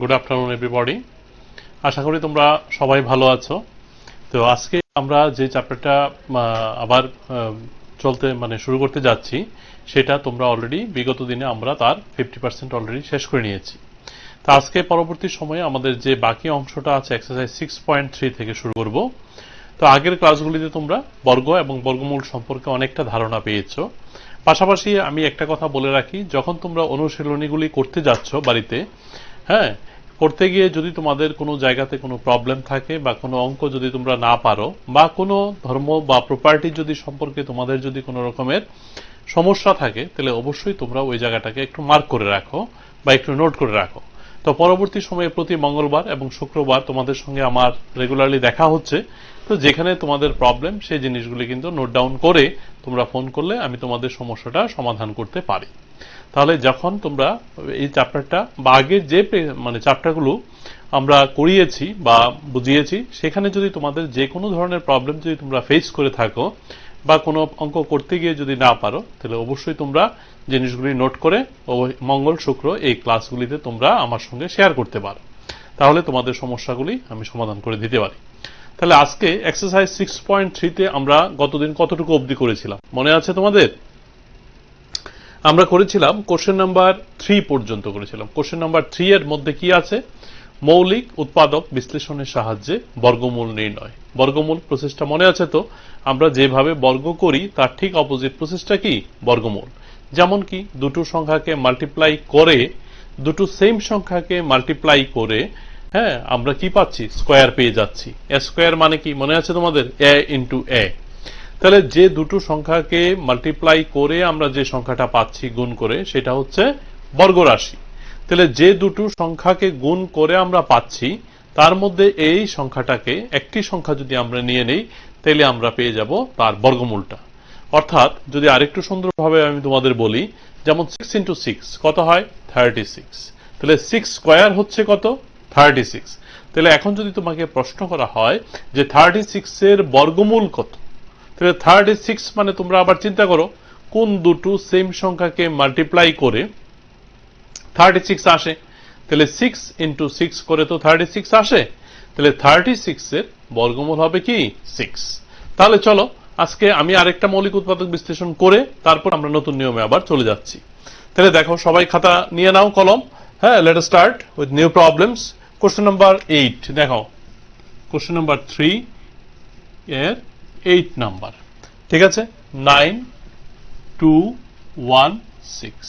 Good afternoon everybody. আশা করি তোমরা সবাই ভালো আছো। তো আজকে আমরা যে চ্যাপ্টারটা আবার চলতে শুরু করতে যাচ্ছি সেটা তোমরা অলরেডি বিগত দিনে আমরা তার 50% অলরেডি শেষ করে নিয়েছি। তো আজকে পরবর্তী সময়ে আমাদের যে বাকি অংশটা আছে এক্সারসাইজ 6.3 থেকে শুরু করব। তো আগের ক্লাসগুলিতে তোমরা বর্গ এবং বর্গমূল সম্পর্কে অনেকটা ধারণা পেয়েছো। পাশাপাশি আমি একটা কথা বলে রাখি, যখন তোমরা অনুশীলনীগুলি করতে যাচ্ছ বাড়িতে, করতে গিয়ে যদি তোমাদের কোনো জায়গাতে কোনো প্রবলেম থাকে বা কোনো অঙ্ক যদি তোমরা না পারো বা কোনো ধর্ম বা প্রপার্টি যদি সম্পর্কে তোমাদের যদি কোনো রকমের সমস্যা থাকে, তাহলে অবশ্যই তোমরা ওই জায়গাটাকে একটু মার্ক করে রাখো বা একটু নোট করে রাখো। তো পরবর্তী সময়ে প্রতি মঙ্গলবার এবং শুক্রবার তোমাদের সঙ্গে আমার রেগুলারলি দেখা হচ্ছে। তো যেখানে তোমাদের প্রবলেম সেই জিনিসগুলি কিন্তু নোট ডাউন করে তোমরা ফোন করলে আমি তোমাদের সমস্যাটা সমাধান করতে পারি। তাহলে যখন তোমরা এই চ্যাপ্টারটা বা আগের যে চ্যাপ্টারগুলো আমরা করিয়েছি বা বুঝিয়েছি, সেখানে যদি তোমাদের যে কোনো ধরনের প্রবলেম যদি তোমরা ফেস করে থাকো বা কোনো অঙ্ক করতে গিয়ে যদি না পারো, তাহলে অবশ্যই তোমরা জিনিসগুলি নোট করে মঙ্গল শুক্র এই ক্লাসগুলিতে তোমরা আমার সঙ্গে শেয়ার করতে পারো। তাহলে তোমাদের সমস্যাগুলি আমি সমাধান করে দিতে পারি। তাহলে আজকে এক্সারসাইজ 6.3 আমরা গতদিন কতটুকু অবধি করেছিলাম মনে আছে তোমাদের? আমরা করেছিলাম কোশ্চেন নাম্বার 3 পর্যন্ত করেছিলাম। কোশ্চেন নাম্বার 3 এর মধ্যে কি আছে? মৌলিক উৎপাদক বিশ্লেষণের সাহায্যে বর্গমূল নির্ণয়। বর্গমূল প্রসেসটা মনে আছে তো? আমরা যেভাবে বর্গ করি তার ঠিক অপোজিট প্রসেসটা কি? বর্গমূল। যেমন কি দুটো সংখ্যাকে মাল্টিপ্লাই করে, দুটো সেম সংখ্যাকে মাল্টিপ্লাই করে আমরা কি পাচ্ছি? স্কয়ার পেয়ে যাচ্ছি। এ স্কয়ার মানে কি মনে আছে তোমাদের? এ ইন্টু এ। তাহলে যে দুটো সংখ্যাকে মাল্টিপ্লাই করে আমরা যে সংখ্যাটা পাচ্ছি গুণ করে, সেটা হচ্ছে বর্গরাশি। তাহলে যে দুটো সংখ্যাকে গুণ করে আমরা পাচ্ছি তার মধ্যে এই সংখ্যাটাকে একটি সংখ্যা যদি আমরা নিয়ে নেই, তাহলে আমরা পেয়ে যাব তার বর্গমূলটা। অর্থাৎ যদি আরেকটু সুন্দরভাবে আমি তোমাদের বলি, যেমন 6 ইন্টু 6 কত হয়? 36। তাহলে 6 স্কয়ার হচ্ছে কত? 36। তাহলে এখন যদি তোমাকে প্রশ্ন করা হয় যে 36 এর বর্গমূল কত, তাহলে 36 মানে তোমরা আবার চিন্তা করো কোন দুটো সেম সংখ্যাকে মাল্টিপ্লাই করে 36 আসে। তাহলে 6 ইন্টু 6 করে তো 36 আসে। তাহলে 36 এর বর্গমূল হবে কি? 6। তাহলে চলো আজকে আমি আরেকটা মৌলিক উৎপাদক বিশ্লেষণ করে তারপর আমরা নতুন নিয়মে আবার চলে যাচ্ছি। তাহলে দেখো সবাই খাতা নিয়ে নাও, কলম। Let us start with new problems. Question number 8 দেখো, কোশ্চেন নাম্বার 3 এর 8 নাম্বার। ঠিক আছে, 9216।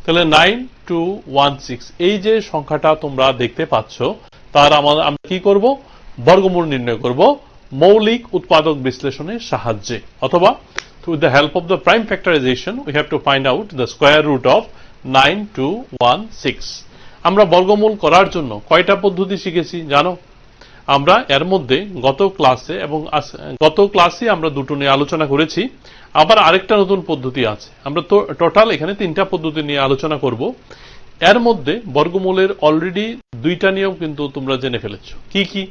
তাহলে 9216 এই যে সংখ্যাটা তোমরা দেখতে পাচ্ছ, তার আমরা কি করব? বর্গমূল নির্ণয় করব মৌলিক উৎপাদক বিশ্লেষণের সাহায্যে, অথবা with the help of the prime factorization we have to find out the square root of 9216। আমরা বর্গমূল করার জন্য কয়টা পদ্ধতি শিখেছি জানো? আমরা এর মধ্যে গত ক্লাসে আমরা দুটো নিয়ে আলোচনা করেছি। আবার আরেকটা নতুন পদ্ধতি আছে। আমরা তো টোটাল এখানে 3টা পদ্ধতি নিয়ে আলোচনা করব। এর মধ্যে বর্গমূলের অলরেডি 2টা নিয়ম কিন্তু তোমরা জেনে ফেলেছো। কি কি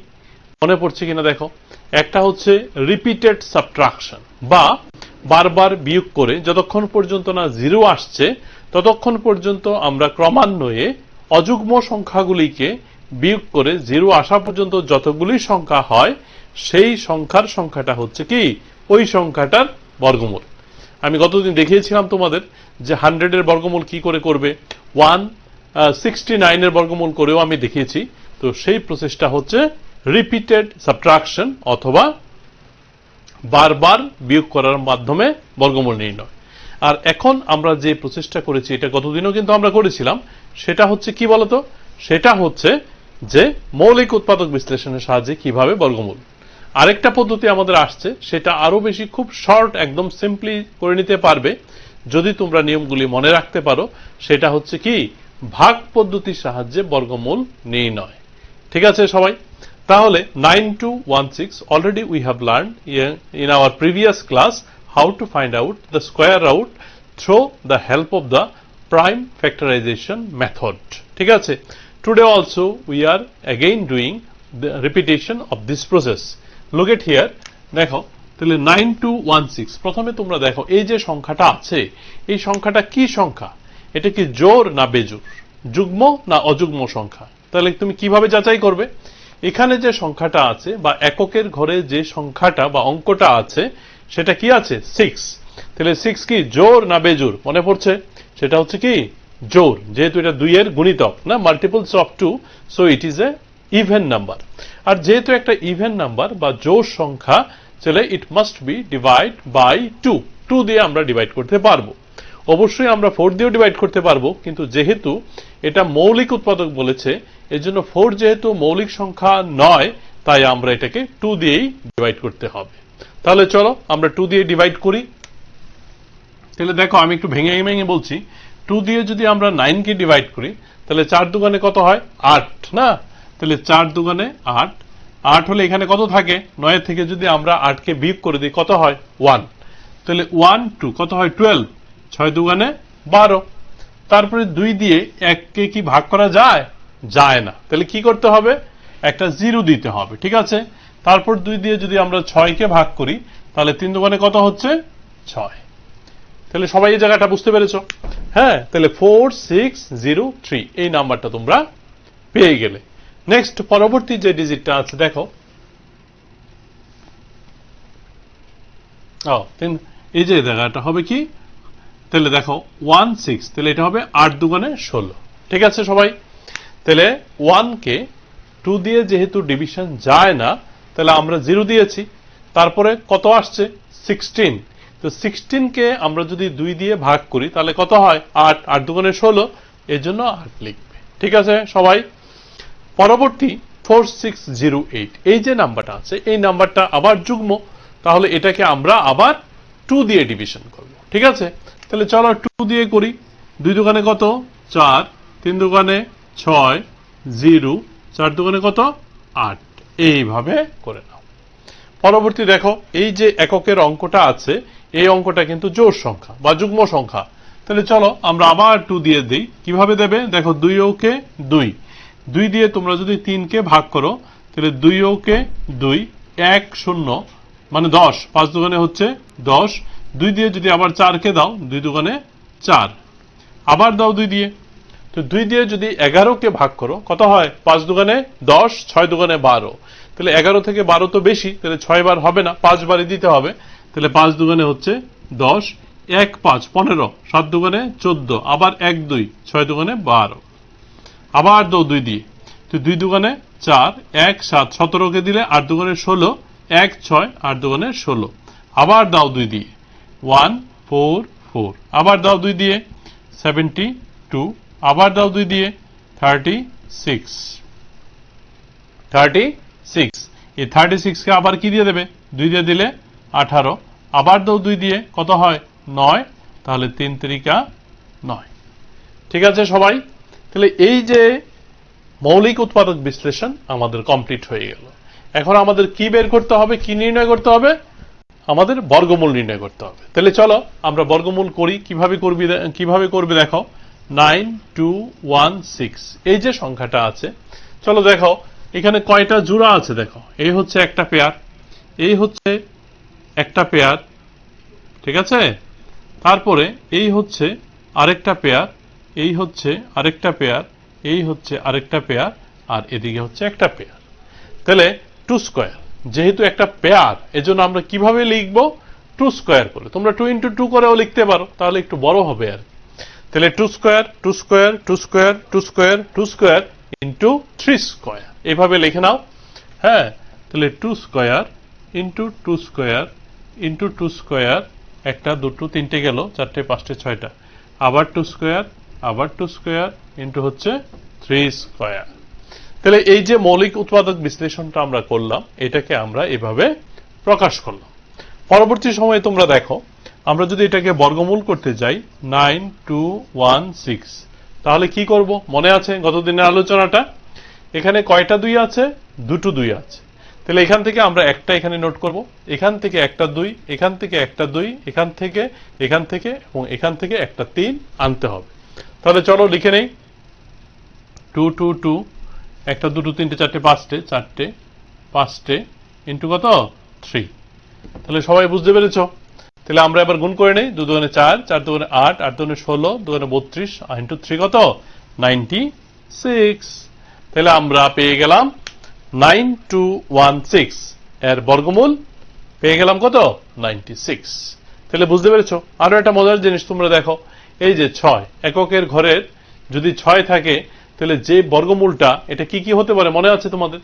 মনে পড়ছে কিনা দেখো? একটা হচ্ছে রিপিটেড সাবট্রাকশন, বা বারবার বিয়োগ করে যতক্ষণ পর্যন্ত না 0 আসছে ততক্ষণ পর্যন্ত আমরা ক্রমান্বয়ে অযুগ্ম সংখ্যাগুলিকে বিয়োগ করে 0 আসা পর্যন্ত যতগুলি সংখ্যা হয় সেই সংখ্যাটা হচ্ছে কি? ওই সংখ্যাটার বর্গমূল। আমি গতদিন দেখিয়েছিলাম তোমাদের যে 100 এর বর্গমূল কি করে করবে, 169 এর বর্গমূল করেও আমি দেখিয়েছি। তো সেই প্রসেসটা হচ্ছে রিপিটেড সাবট্রাকশন, অথবা বারবার বিয়োগ করার মাধ্যমে বর্গমূল নির্ণয়। আর এখন আমরা যে প্রসেসটা করেছি, এটা গতদিনও কিন্তু আমরা করেছিলাম, সেটা হচ্ছে কি বলতো? সেটা হচ্ছে যে মৌলিক উৎপাদক বিশ্লেষণের সাহায্যে কিভাবে বর্গমূল। আরেকটা পদ্ধতি আমাদের আসছে, সেটা আরো বেশি খুব শর্ট, একদম সিম্পলি করে নিতে পারবে যদি তোমরা নিয়মগুলি মনে রাখতে পারো। সেটা হচ্ছে কি? ভাগ পদ্ধতির সাহায্যে বর্গমূল নির্ণয়। ঠিক আছে সবাই? তাহলে 9216 already we have learned in our previous class how to find out the square root through the help of the prime factorization method. ঠিক আছে? Today also we are again doing the repetition of this process. Look at here. দেখো, তাহলে 9216 প্রথমে তোমরা দেখো এই যে সংখ্যাটা আছে, এই সংখ্যাটা কি সংখ্যা? এটা কি জোড় না বেজোড়? যুগ্ম না অযুগ্ম সংখ্যা? তাহলে তুমি কিভাবে যাচাই করবে? এখানে যে সংখ্যাটা আছে বা এককের ঘরে যে সংখ্যাটা বা অঙ্কটা আছে সেটা কি আছে? 6। তাহলে 6 কি জোড় না বেজোড়? মনে পড়ছে? সেটা হচ্ছে কি জোড়, যেহেতু এটা 2 এর গুণিতক না, multiples of 2, so it is a even number. আর যেহেতু একটা ইভেন নাম্বার বা জোড় সংখ্যা, তাহলে it must be divide by 2। 2 দিয়ে আমরা ডিভাইড করতে পারবো। অবশ্যই আমরা 4 দিয়েও ডিভাইড করতে পারবো, কিন্তু যেহেতু এটা মৌলিক উৎপাদক বলেছে, এজন্য 4 যেহেতু মৌলিক সংখ্যা নয়, তাই আমরা এটাকে 2 দিয়েই ডিভাইড করতে হবে। তাহলে চলো আমরা 2 দিয়ে ডিভাইড করি। তাহলে দেখো আমি একটু ভেঙে ভেঙে বলছি। 2 দিয়ে যদি আমরা 9 কে ডিভাইড করি, তাহলে 4 দুগুণে কত হয়? 8 না? তাহলে 4 দুগুণে 8। 8 হলে এখানে কত থাকে? 9 থেকে যদি আমরা 8 কে বিয়োগ করে দিই, কত হয়? 1। তাহলে 1 2 কত হয়? 12। 6 দুগুণে 12। তারপরে 2 দিয়ে 1 কে কি ভাগ করা যায়? যায় না। তাহলে কি করতে হবে? একটা 0 দিতে হবে, ঠিক আছে? তারপর 2 দিয়ে যদি আমরা 6 কে ভাগ করি, তাহলে 3 দুগুণে কত হচ্ছে? 6। তাহলে সবাই এই জায়গাটা বুঝতে পেরেছো? হ্যাঁ, তাহলে 4603 এই নাম্বারটা তোমরা পেয়ে গেলে। নেক্সট পরবর্তী যে ডিজিটটা আছে দেখো, এই যে জায়গাটা হবে কি? তাহলে দেখো 16, তাহলে এটা হবে 8 দুগুণে 16। ঠিক আছে সবাই? তাহলে 1 কে 2 দিয়ে যেহেতু ডিভিশন যায় না, তাহলে আমরা 0 দিয়েছি। তারপরে কত আসছে? 16। তো 16 কে আমরা যদি 2 দিয়ে ভাগ করি, তাহলে কত হয়? 8। 8 দুগুণে 16, এর জন্য 8 লিখবে। ঠিক আছে সবাই? পরবর্তী 4608 এই যে নাম্বারটা আছে, এই নাম্বারটা আবার যুগ্ম, তাহলে এটাকে আমরা আবার 2 দিয়ে ডিভিশন করব। ঠিক আছে? তাহলে চলো 2 দিয়ে করি। 2 দুগুণে কত? 4। 3 দুগুণে 6। 0। 4 দুগুণে কত? 8। এইভাবে করে নাও। পরবর্তী দেখো, এই যে এককের অঙ্কটা আছে, এই অঙ্কটা কিন্তু জোড় সংখ্যা বা যুগ্ম সংখ্যা। তাহলে চলো আমরা আবার 2 দিয়ে দিই। কিভাবে দেবে? দেখো 2 ওকে 2। 2 দিয়ে তোমরা যদি 3 কে ভাগ করো, তাহলে 2 ওকে 2। 1 0 মানে 10। 5 দুগুণে হচ্ছে 10। 2 দিয়ে যদি আবার 4 কে দাও, 2 দুগুণে 4। আবার দাও 2 দিয়ে। তো 2 দিয়ে যদি 11 কে ভাগ করো, কত হয়? 5 দুগুণে 10। 6 দুগুণে 12। তাহলে 11 থেকে 12 তো বেশি, তাহলে 6 বার হবে না, 5 বারই দিতে হবে। তাহলে 5 দুগুণে হচ্ছে 10। 1 5 15। 7 দুগুণে 14। আবার 1 2। 6 দুগুণে 12। আবার দাও 2 দিয়ে। তো 2 দুগুণে 4। 1 7 17 কে দিলে 8 দুগুণে 16। 1 6 8 দুগুণে 16। আবার দাও 2 দিয়ে। 1 4 4। আবার দাও 2 দিয়ে। 72। আবার দাও 2 দিয়ে। 36। 36। এই 36 কে আবার কি দিয়ে দেবে? 2 দিয়ে দিলে 18। আবার দাও 2 দিয়ে। কত হয়? 9। তাহলে 3 3 9। ঠিক আছে সবাই? তাহলে এই যে মৌলিক উৎপাদক বিশ্লেষণ আমাদের কমপ্লিট হয়ে গেল। এখন আমাদের কি বের করতে হবে? কি নির্ণয় করতে হবে? আমাদের বর্গমূল নির্ণয় করতে হবে। তাহলে চলো আমরা বর্গমূল করি। কিভাবে করবে দেখো। 9216 এই যে সংখ্যাটা আছে, চলো দেখো এখানে কয়টা জোড়া আছে দেখো। এই হচ্ছে একটা পেয়ার, এই হচ্ছে একটা পেয়ার, ঠিক আছে? তারপরে এই হচ্ছে আরেকটা পেয়ার, এই হচ্ছে আরেকটা পেয়ার, এই হচ্ছে আরেকটা পেয়ার, আর এদিকে হচ্ছে একটা পেয়ার। তাহলে 2 স্কয়ার, যেহেতু একটা পেয়ার, এজন্য আমরা কিভাবে লিখব? 2 স্কয়ার করে। তোমরা 2 × 2 করেও লিখতে পারো, তাহলে একটু বড় হবে আর। তাহলে 2 square 2 square 2 square 2 square 2 square into 3 square, এভাবে লিখে নাও। হ্যাঁ, তাহলে 2 square into 2 square into 2 square, একটা দুটো তিনটে গেল, চারটে পাঁচটে ছয়টা, আবার 2 স্কয়ার, আবার 2 স্কয়ার ইন্টু হচ্ছে 3 স্কয়ার। তাহলে এই যে মৌলিক উৎপাদক বিশ্লেষণটা আমরা করলাম, এটাকে আমরা এভাবে প্রকাশ করলাম। পরবর্তী সময়ে তোমরা দেখো, আমরা যদি এটাকে বর্গমূল করতে যাই 9216, তাহলে কি করব? মনে আছে গত দিনের আলোচনাটা? এখানে কয়টা 2 আছে? দুটো 2 আছে। তাহলে এখান থেকে আমরা একটা এখানে নোট করব, এখান থেকে একটা 2, এখান থেকে একটা 2, এখান থেকে এবং এখান থেকে একটা 3 আনতে হবে। তাহলে চলো লিখে নেই। 2 2 2, একটা দুটো তিনটে চারটে পাঁচটে ইন্টু কত? 3। তাহলে সবাই বুঝতে পেরেছো? তাহলে আমরা এবার গুণ করে নেই। 2 দুগুণে 4, 4 দুগুণে 8, 8 দুগুণে 16, 2 দুগুণে 32, ইন্টু 3 কত? 96। তাহলে আমরা পেয়ে গেলাম 9216 এর বর্গমূল পেয়ে গেলাম কত 96। তাহলে বুঝতে পেরেছো? আরো একটা মজার জিনিস তোমরা দেখো, এই যে 6 এককের ঘরের যদি 6 থাকে তাহলে যে বর্গমূলটা এটা কি কি হতে পারে মনে আছে তোমাদের?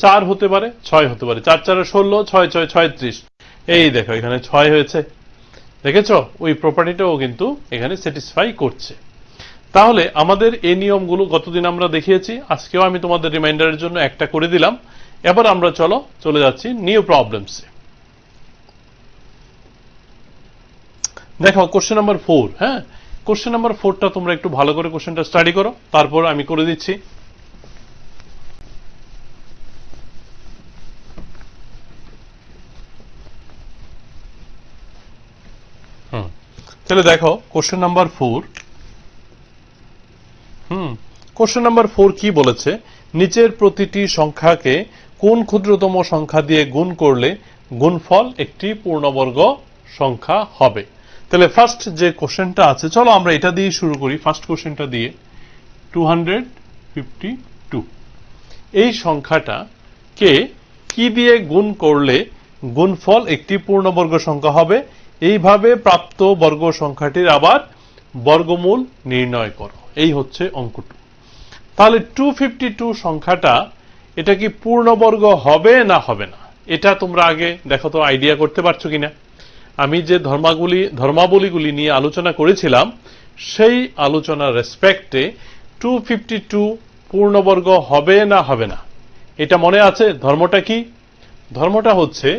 4 হতে পারে, 6 হতে পারে। 4 4 16, 6 6 36। এই দেখো এখানে 6 হয়েছে, দেখেছো? ওই প্রপার্টিটাও কিন্তু এখানে স্যাটিসফাই করছে। তাহলে আমাদের এই নিয়মগুলো গতদিন আমরা দেখিয়েছি, আজকেও আমি তোমাদের রিমাইন্ডারের জন্য একটা করে দিলাম। এবার আমরা চলে যাচ্ছি নিউ প্রবলেমসে। দেখো কোশ্চেন নাম্বার 4। হ্যাঁ, কোশ্চেন নাম্বার 4টা তোমরা একটু ভালো করে কোশ্চেনটা স্টাডি করো, তারপর আমি করে দিচ্ছি। তাহলে দেখো কোশ্চেন নাম্বার 4। কোশ্চেন নাম্বার 4 কি বলেছে? নিচের প্রতিটি সংখ্যাকে কোন ক্ষুদ্রতম সংখ্যা দিয়ে গুণ করলে গুণফল একটি পূর্ণবর্গ সংখ্যা হবে? তাহলে ফার্স্ট যে কোশ্চেনটা আছে, চলো আমরা এটা দিয়ে শুরু করি। ফার্স্ট কোশ্চেনটা দিয়ে 252 এই সংখ্যাটা কে কি দিয়ে গুণ করলে গুণফল একটি পূর্ণবর্গ সংখ্যা হবে? এইভাবে প্রাপ্ত বর্গ সংখ্যাটির আবার বর্গমূল নির্ণয় করো। এই হচ্ছে অঙ্কটু। তাহলে 252 সংখ্যাটা এটা কি পূর্ণবর্গ হবে না হবে না? এটা তোমরা আগে দেখো তো আইডিয়া করতে পারছো কিনা। আমি যে ধর্মাবলীগুলি নিয়ে আলোচনা করেছিলাম সেই আলোচনার রেসপেক্টে 252 পূর্ণবর্গ হবে না হবে না এটা মনে আছে? ধর্মটা কি? ধর্মটা হচ্ছে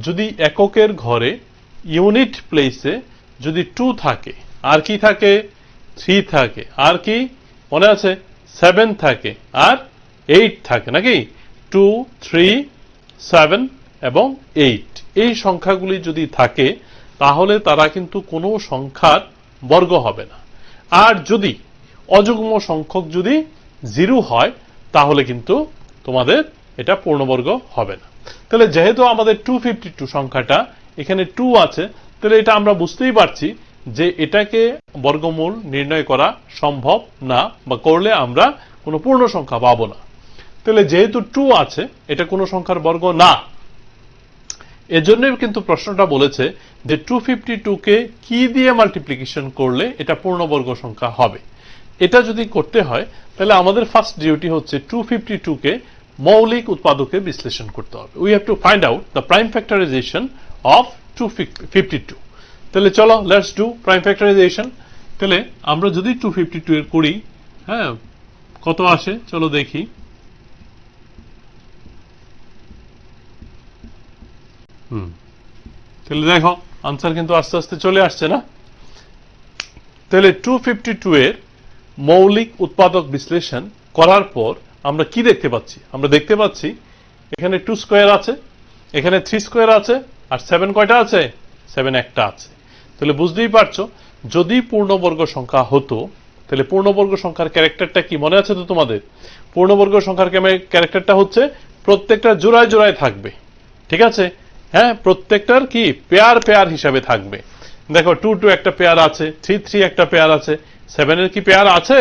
যদি এককের ঘরে ইউনিট প্লেসে যদি 2 থাকে, আর কি থাকে? 3 থাকে, আর কি মনে আছে? 7 থাকে, আর 8 থাকে নাকি? 2 3 7 এবং 8 এই সংখ্যাগুলি যদি থাকে তাহলে তারা কিন্তু কোনো সংখ্যার বর্গ হবে না। আর যদি অযুগ্ম সংখ্যক যদি 0 হয় তাহলে কিন্তু তোমাদের এটা পূর্ণবর্গ হবে না। তাহলে যেহেতু আমাদের 252 সংখ্যাটা এখানে 2 আছে, তাহলে এটা আমরা বুঝতেই পারছি যে এটাকে বর্গমূল নির্ণয় করা সম্ভব না, বা করলে আমরা কোনো পূর্ণ সংখ্যা পাবো না। তাহলে যেহেতু 2 আছে, এটা কোনো সংখ্যার বর্গ না। এজন্যই কিন্তু প্রশ্নটা বলেছে যে 252 কে কি দিয়ে মাল্টিপ্লিকেশন করলে এটা পূর্ণবর্গ সংখ্যা হবে। এটা যদি করতে হয় তাহলে আমাদের ফার্স্ট ডিউটি হচ্ছে 252 কে মৌলিক উৎপাদকে বিশ্লেষণ করতে হবে। We have to find out the prime factorisation of 252। তাহলে চলো লেটস ডু প্রাইম ফ্যাক্টরাইজেশন। তাহলে আমরা যদি 252 এর করি, হ্যাঁ, কত আসে চলো দেখি। তাহলে দেখো আনসার কিন্তু আস্তে আস্তে চলে আসছে না? তাহলে 252 এর মৌলিক উৎপাদক বিশ্লেষণ করার পর আমরা কি দেখতে পাচ্ছি? আমরা দেখতে পাচ্ছি এখানে 2 স্কয়ার আছে, এখানে 3 স্কয়ার আছে, আর 7 কয়টা আছে? 7 একটা আছে। তাহলে বুঝতেই পারছো যদি পূর্ণবর্গ সংখ্যা হতো তাহলে পূর্ণবর্গ সংখ্যার ক্যারেক্টারটা কি মনে আছে তো তোমাদের? পূর্ণবর্গ সংখ্যার ক্যারেক্টারটা হচ্ছে প্রত্যেকটা জোড়ায় জোড়ায় থাকবে, ঠিক আছে? হ্যাঁ, প্রত্যেকটার কি পেয়ার পেয়ার হিসাবে থাকবে। দেখো 2 2 একটা পেয়ার আছে, 3 3 একটা পেয়ার আছে, 7 এর কি পেয়ার আছে?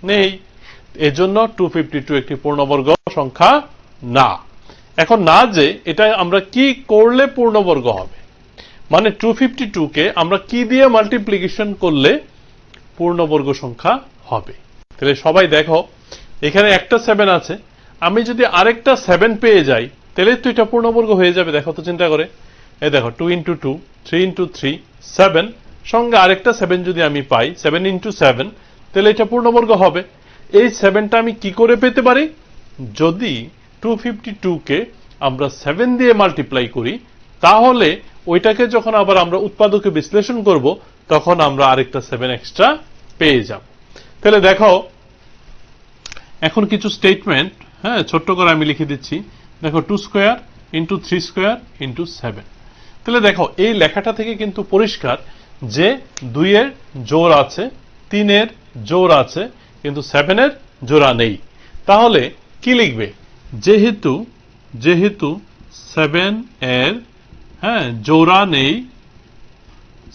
নেই। এজন্য 252 একটি পূর্ণবর্গ সংখ্যা না। এখন না যে এটা আমরা কি করলে পূর্ণবর্গ হবে, মানে 252 কে আমরা কি দিয়ে মাল্টিপ্লিকেশন করলে পূর্ণবর্গ সংখ্যা হবে। তাহলে সবাই দেখো এখানে একটা 7 আছে, আমি যদি আরেকটা 7 পেয়ে যাই তাহলে তো এটা পূর্ণবর্গ হয়ে যাবে। দেখো তো চিন্তা করে, এই দেখো 2 × 2 3 × 3 7, সঙ্গে আরেকটা 7 যদি আমি পাই 7 × 7, তাহলে এটা পূর্ণবর্গ হবে। এই 7টা আমি কি করে পেতে পারি? যদি 252 কে আমরা 7 দিয়ে মাল্টিপ্লাই করি তাহলে ওইটাকে যখন আবার আমরা উৎপাদকে বিশ্লেষণ করব তখন আমরা আরেকটা 7 এক্সট্রা পেয়ে যাব। তাহলে দেখো এখন কিছু স্টেটমেন্ট, হ্যাঁ, ছোট্ট করে আমি লিখে দিচ্ছি। দেখো 2 স্কয়ার × 3 স্কয়ার × 7। তাহলে দেখো এই লেখাটা থেকে কিন্তু পরিষ্কার যে 2 এর জোড় আছে, 3 এর জোড় আছে, কিন্তু 7 এর জোড়া নেই। তাহলে কি লিখবে? যেহেতু 7 এর, হ্যাঁ, জোড়া নেই,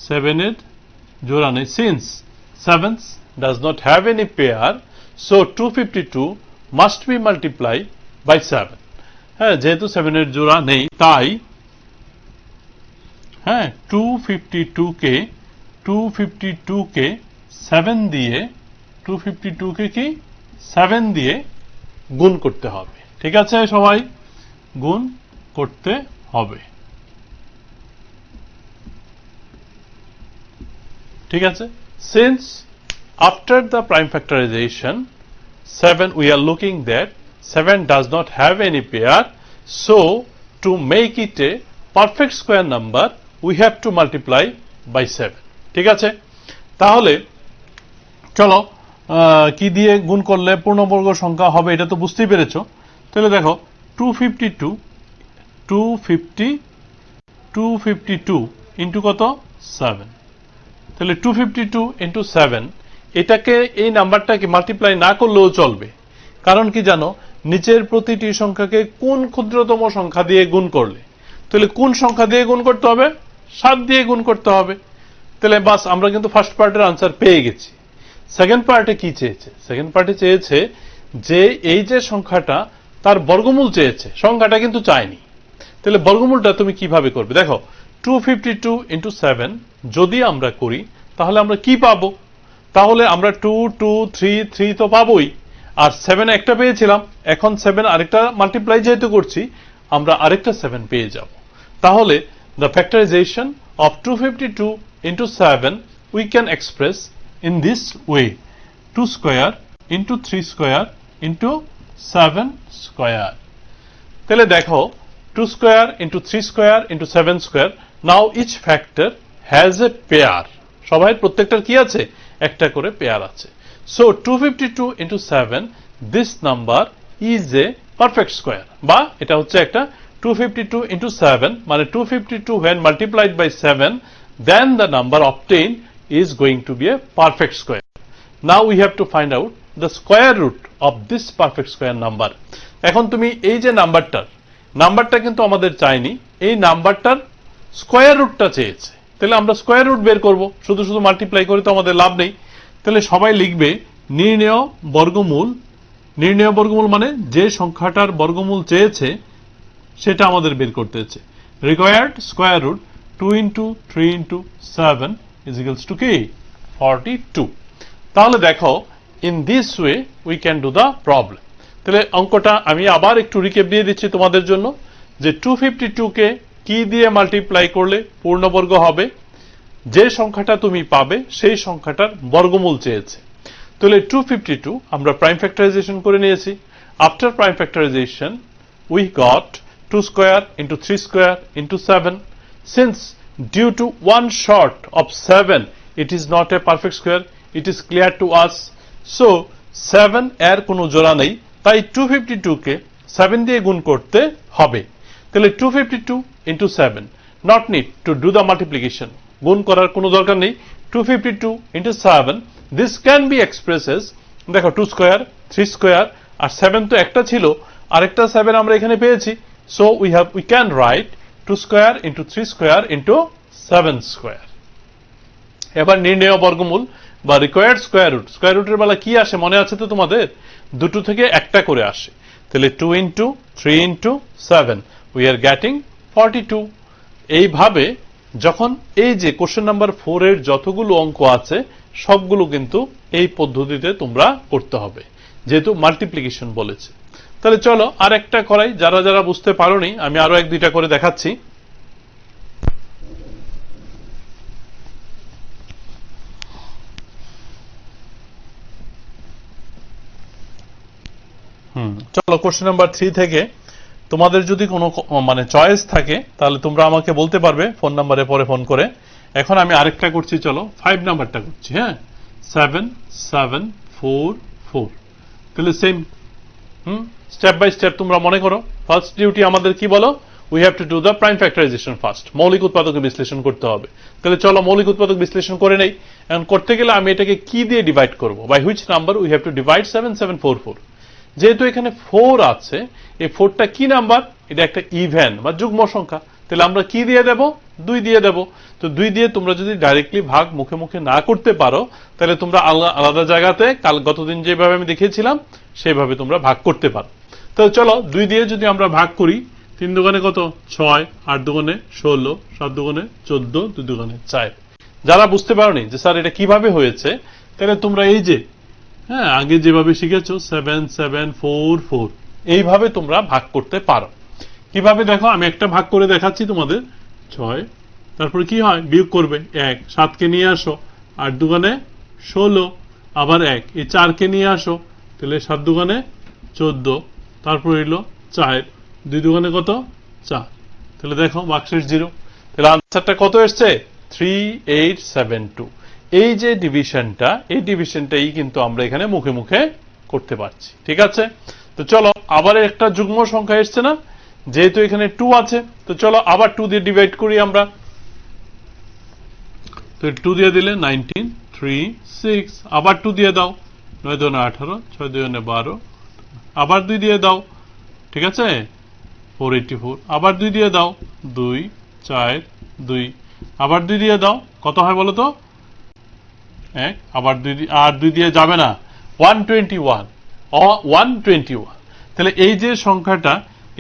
7 এর জোড়া নেই, since 7 does not have any pair, so 252 must be multiply by 7। হ্যাঁ, যেহেতু 7 এর জোড়া নেই তাই হ্যাঁ 252কে 7 দিয়ে 252কে কি 7 দিয়ে গুণ করতে হবে। ঠিক আছে, সবাই গুণ করতে হবে। ঠিক আছে, since after the prime factorization 7 we are looking that 7 does not have any pair, so to make it a perfect square number we have to multiply by 7। ঠিক আছে, তাহলে চলো কি দিয়ে গুণ করলে পূর্ণবর্গ সংখ্যা হবে এটা তো বুঝতেই পেরেছো। তাহলে দেখো 252 ইন্টু কত 7, তাহলে 252 ইন্টু 7 এটাকে এই নাম্বারটাকে মাল্টিপ্লাই না করলেও চলবে। কারণ কি জানো, নিচের প্রতিটি সংখ্যাকে কোন ক্ষুদ্রতম সংখ্যা দিয়ে গুণ করলে, তাহলে কোন সংখ্যা দিয়ে গুণ করতে হবে 7 দিয়ে গুণ করতে হবে। তাহলে বাস আমরা কিন্তু ফার্স্ট পার্টের আনসার পেয়ে গেছি। সেকেন্ড পার্টে কি চেয়েছে, সেকেন্ড পার্টে চেয়েছে যে এই যে সংখ্যাটা তার বর্গমূল চেয়েছে, সংখ্যাটা কিন্তু চায়নি। তাহলে বর্গমূলটা তুমি কিভাবে করবে, দেখো 252 ইন্টু 7 যদি আমরা করি তাহলে আমরা কি পাবো, তাহলে আমরা 2 2 3 3 তো পাবোই, আর 7 একটা পেয়েছিলাম, এখন 7 আরেকটা মাল্টিপ্লাই যেহেতু করছি আমরা আরেকটা 7 পেয়ে যাব। তাহলে the factorization of 252 into 7 we can express in this way: 2 square into 3 square into 7 square। তাহলে দেখো 2 square into 3 square into 7 square, now each factor has a pair। সবাই প্রত্যেকটার কি আছে, একটা করে পেয়ার আছে। So 252 into 7 this number is a perfect square, বা এটা হচ্ছে একটা 252 into 7 মানে 252 when multiplied by 7 then the number obtained is going to be a perfect square। Now we have to find out the square root of this perfect square number। এখন তুমি এই যে নাম্বারটা কিন্তু আমাদের চাইনি, এই নাম্বারটার স্কয়ার রুটটা চেয়েছে। তাহলে আমরা স্কয়ার রুট বের করব, শুধু শুধু মাল্টিপ্লাই করে তো আমাদের লাভ নেই। তাহলে সবাই লিখবে নির্ণেয় বর্গমূল মানে যে সংখ্যাটার বর্গমূল চেয়েছে সেটা আমাদের বের করতে হচ্ছে। Required square root 2 into 3 into 7 is equals to কি 42। তাহলে দেখো in this way we can do the problem। তাহলে অঙ্কটা আমি আবার একটু রিক্যাপ দিয়ে দিচ্ছি তোমাদের জন্য, যে 252 কে কি দিয়ে মাল্টিপ্লাই করলে পূর্ণবর্গ হবে, যে সংখ্যাটা তুমি পাবে সেই সংখ্যাটার বর্গমূল চেয়েছে। তাহলে 252 আমরা প্রাইম ফ্যাক্টরাইজেশন করে নিয়েছি। After prime factorisation we got 2 square into 3 square into 7। Since due to one short of 7 it is not a perfect square, it is clear to us। So 7 এর কোনো জোড়া নেই, তাই 252 কে 7 দিয়ে গুণ করতে হবে। তাহলে 252 into 7 not need to do the multiplication, গুণ করার কোনো দরকার নেই। 252 into 7 this can be expressed as, দেখো 2 square 3 square আর 7 তো একটা ছিল, আরেকটা 7 আমরা এখানে পেয়েছি। So we can write 2 square into 3 square into 7 square। এবার নির্ণেয় বর্গমূল বা রিকোয়ার্ড স্কয়ার রুটের বেলা কি আসে মনে আছে তো তোমাদের, দুটো থেকে একটা করে আসে। তাহলে 2 into 3 into 7 we are getting 42। এইভাবে যখন এই যে কোশ্চেন নাম্বার 4 এর যতগুলো অঙ্ক আছে সবগুলো কিন্তু এই পদ্ধতিতে তোমরা করতে হবে, যেহেতু মাল্টিপ্লিকেশন বলেছে। তাহলে চলো আর একটা করাই, যারা যারা বুঝতে পারোনি আমি আরো এক দুইটা করে দেখাচ্ছি। চলো কোশ্চেন নাম্বার 3 থেকে তোমাদের যদি কোনো মানে চয়েস থাকে তাহলে তোমরা আমাকে বলতে পারবে ফোন নাম্বারে পরে ফোন করে। এখন আমি আরেকটা করছি, চলো 5 নাম্বারটা করছি। হ্যাঁ 7 7 4 4। তাহলে সেম স্টেপ বাই স্টেপ তোমরা মনে করো। ফার্স্ট ডিউটি আমাদের কি বলো, we have to do the prime factorisation first, মৌলিক উৎপাদক বিশ্লেষণ করতে হবে। তাহলে চলো মৌলিক উৎপাদক বিশ্লেষণ করে নেই। এখন করতে গেলে আমি এটাকে কি দিয়ে ডিভাইড করব, by which number we have to divide 7744। যেহেতু এখানে 4 আছে, এই 4টা কি নাম্বার, এটা একটা ইভেন বা যুগ্ম সংখ্যা, তাহলে আমরা কি দিয়ে দেব? 2 দিয়ে দেব। তো 2 দিয়ে তোমরা যদি ডাইরেক্টলি ভাগ মুখে মুখে না করতে পারো তাহলে তোমরা আলাদা জায়গাতে গতদিন যেভাবে আমি দেখিয়েছিলাম সেভাবে তোমরা ভাগ করতে পারো। তো চলো 2 দিয়ে যদি আমরা ভাগ করি, 3 দুগুণে কত? 6, 8 দুগুণে 16, 7 দুগুণে 14, 2 দুগুণে 4। যারা বুঝতে পারোনি যে স্যার এটা কিভাবে হয়েছে, তাহলে তোমরা এই যে আগে যেভাবে শিখেছো 7, 7, 4, 4 এইভাবে তোমরা ভাগ করতে পারো। কিভাবে দেখো, আমি একটা ভাগ করে দেখাচ্ছি তোমাদের। 6, তারপরে কি হয়? বিয়োগ করবে 1, 7 কে নিয়ে আসো, 8 দুগুণে 16, আবার 1, এই 4 কে নিয়ে আসো, তাহলে 7 দুগুণে 14, তারপর হইল 4, 2 দুগুণে কত? 4। তাহলে দেখো ভাগশেষ 0। তাহলে আনসারটা কত এসছে? 3872। এই যে ডিভিশনটা, এই ডিভিশনটাই কিন্তু আমরা এখানে মুখে মুখে করতে পারছি। ঠিক আছে, তো চলো আবার একটা যুগ্ম সংখ্যা এসছে না, যেহেতু এখানে 2 আছে, তো চলো আবার 2 দিয়ে ডিভাইড করি আমরা। তো 2 দিয়ে দিলে 19, 3, 6, আবার 2 দিয়ে দাও, 9 দুগুণে 18, 6 দুগুণে 12, আবার 2 দিয়ে দাও। ঠিক আছে, 484, আবার 2 দিয়ে দাও, 2, 4, 2, আবার 2 দিয়ে দাও, কত হয় বলো তো? 1, আবার 2 দিয়ে যাবে না, 121, 121। তাহলে এই যে সংখ্যাটা,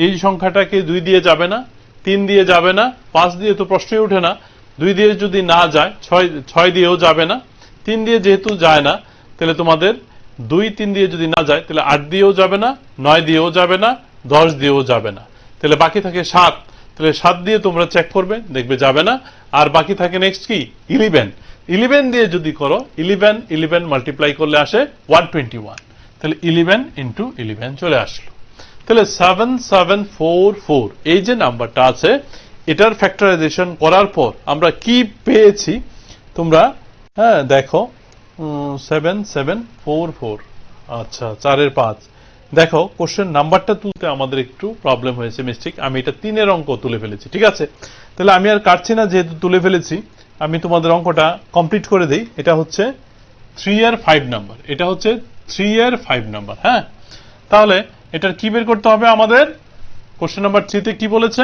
এই সংখ্যাটাকে 2 দিয়ে যাবে না, 3 দিয়ে যাবে না, 5 দিয়ে তো প্রশ্নই ওঠে না, 2 দিয়ে যদি না যায় 6 দিয়েও যাবে না, 3 দিয়ে যেহেতু যায় না, তাহলে তোমাদের 2, 3 দিয়ে যদি না যায় তাহলে 8 দিয়েও যাবে না, 9 দিয়েও যাবে না, 10 দিয়েও যাবে না, তাহলে বাকি থাকে 7। তাহলে 7 দিয়ে তোমরা চেক করবে, দেখবে যাবে না। আর বাকি থাকে নেক্সট কি? 11। 11 দিয়ে যদি করো, 11 মাল্টিপ্লাই করলে আসে 121। তাহলে 11 ইন্টু 11 চলে আসলো। তাহলে 7744 এই যে নাম্বারটা আছে, এটার ফ্যাক্টরাইজেশন করার পর আমরা কি পেয়েছি তোমরা দেখো, 7744, আচ্ছা 4 এর 5। দেখো কোশ্চেন নাম্বারটা তুলতে আমাদের একটু প্রবলেম হয়েছে, মিস্টেক। আমি এটা 3 এর অঙ্ক তুলে ফেলেছি। ঠিক আছে, তাহলে আমি আর কাটছি না, যেহেতু তুলে ফেলেছি আমি তোমাদের অঙ্কটা কমপ্লিট করে দেই। এটা হচ্ছে 3 এর 5 নাম্বার, এটা হচ্ছে 3 এর 5 নাম্বার। হ্যাঁ, তাহলে এটার কি বের করতে হবে আমাদের? কোশ্চেন নাম্বার 3 তে কি বলেছে?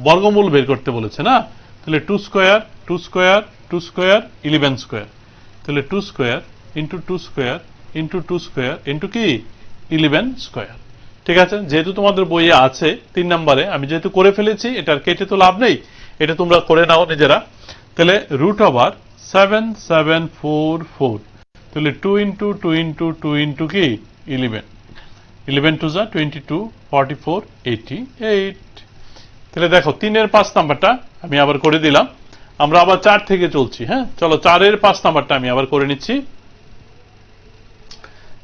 বর্গমূল বের করতে বলেছে না। তাহলে 2 স্কয়ার 2 স্কয়ার 2 স্কয়ার 11 স্কয়ার, তাহলে 2 square into 2 square into 2 square into কি 11 স্কয়ার। ঠিক আছে, যেহেতু তোমাদের বইয়ে আছে 3 নম্বরে, আমি যেহেতু করে ফেলেছি, এটার কেটে তো লাভ নেই, এটা তোমরা করে নাও নিজেরা। তাহলে রুট ওভার 7744, তাহলে 2 ইন্টু 2 ইন্টু 2 ইন্টু কি 11, 11 টু যা 22, 44, 88। তাহলে দেখো 3 এর 5 নাম্বারটা আমি আবার করে দিলাম। আমরা আবার 4 থেকে চলছি। হ্যাঁ, চলো 4 এর 5 নাম্বারটা আমি আবার করে নিচ্ছি।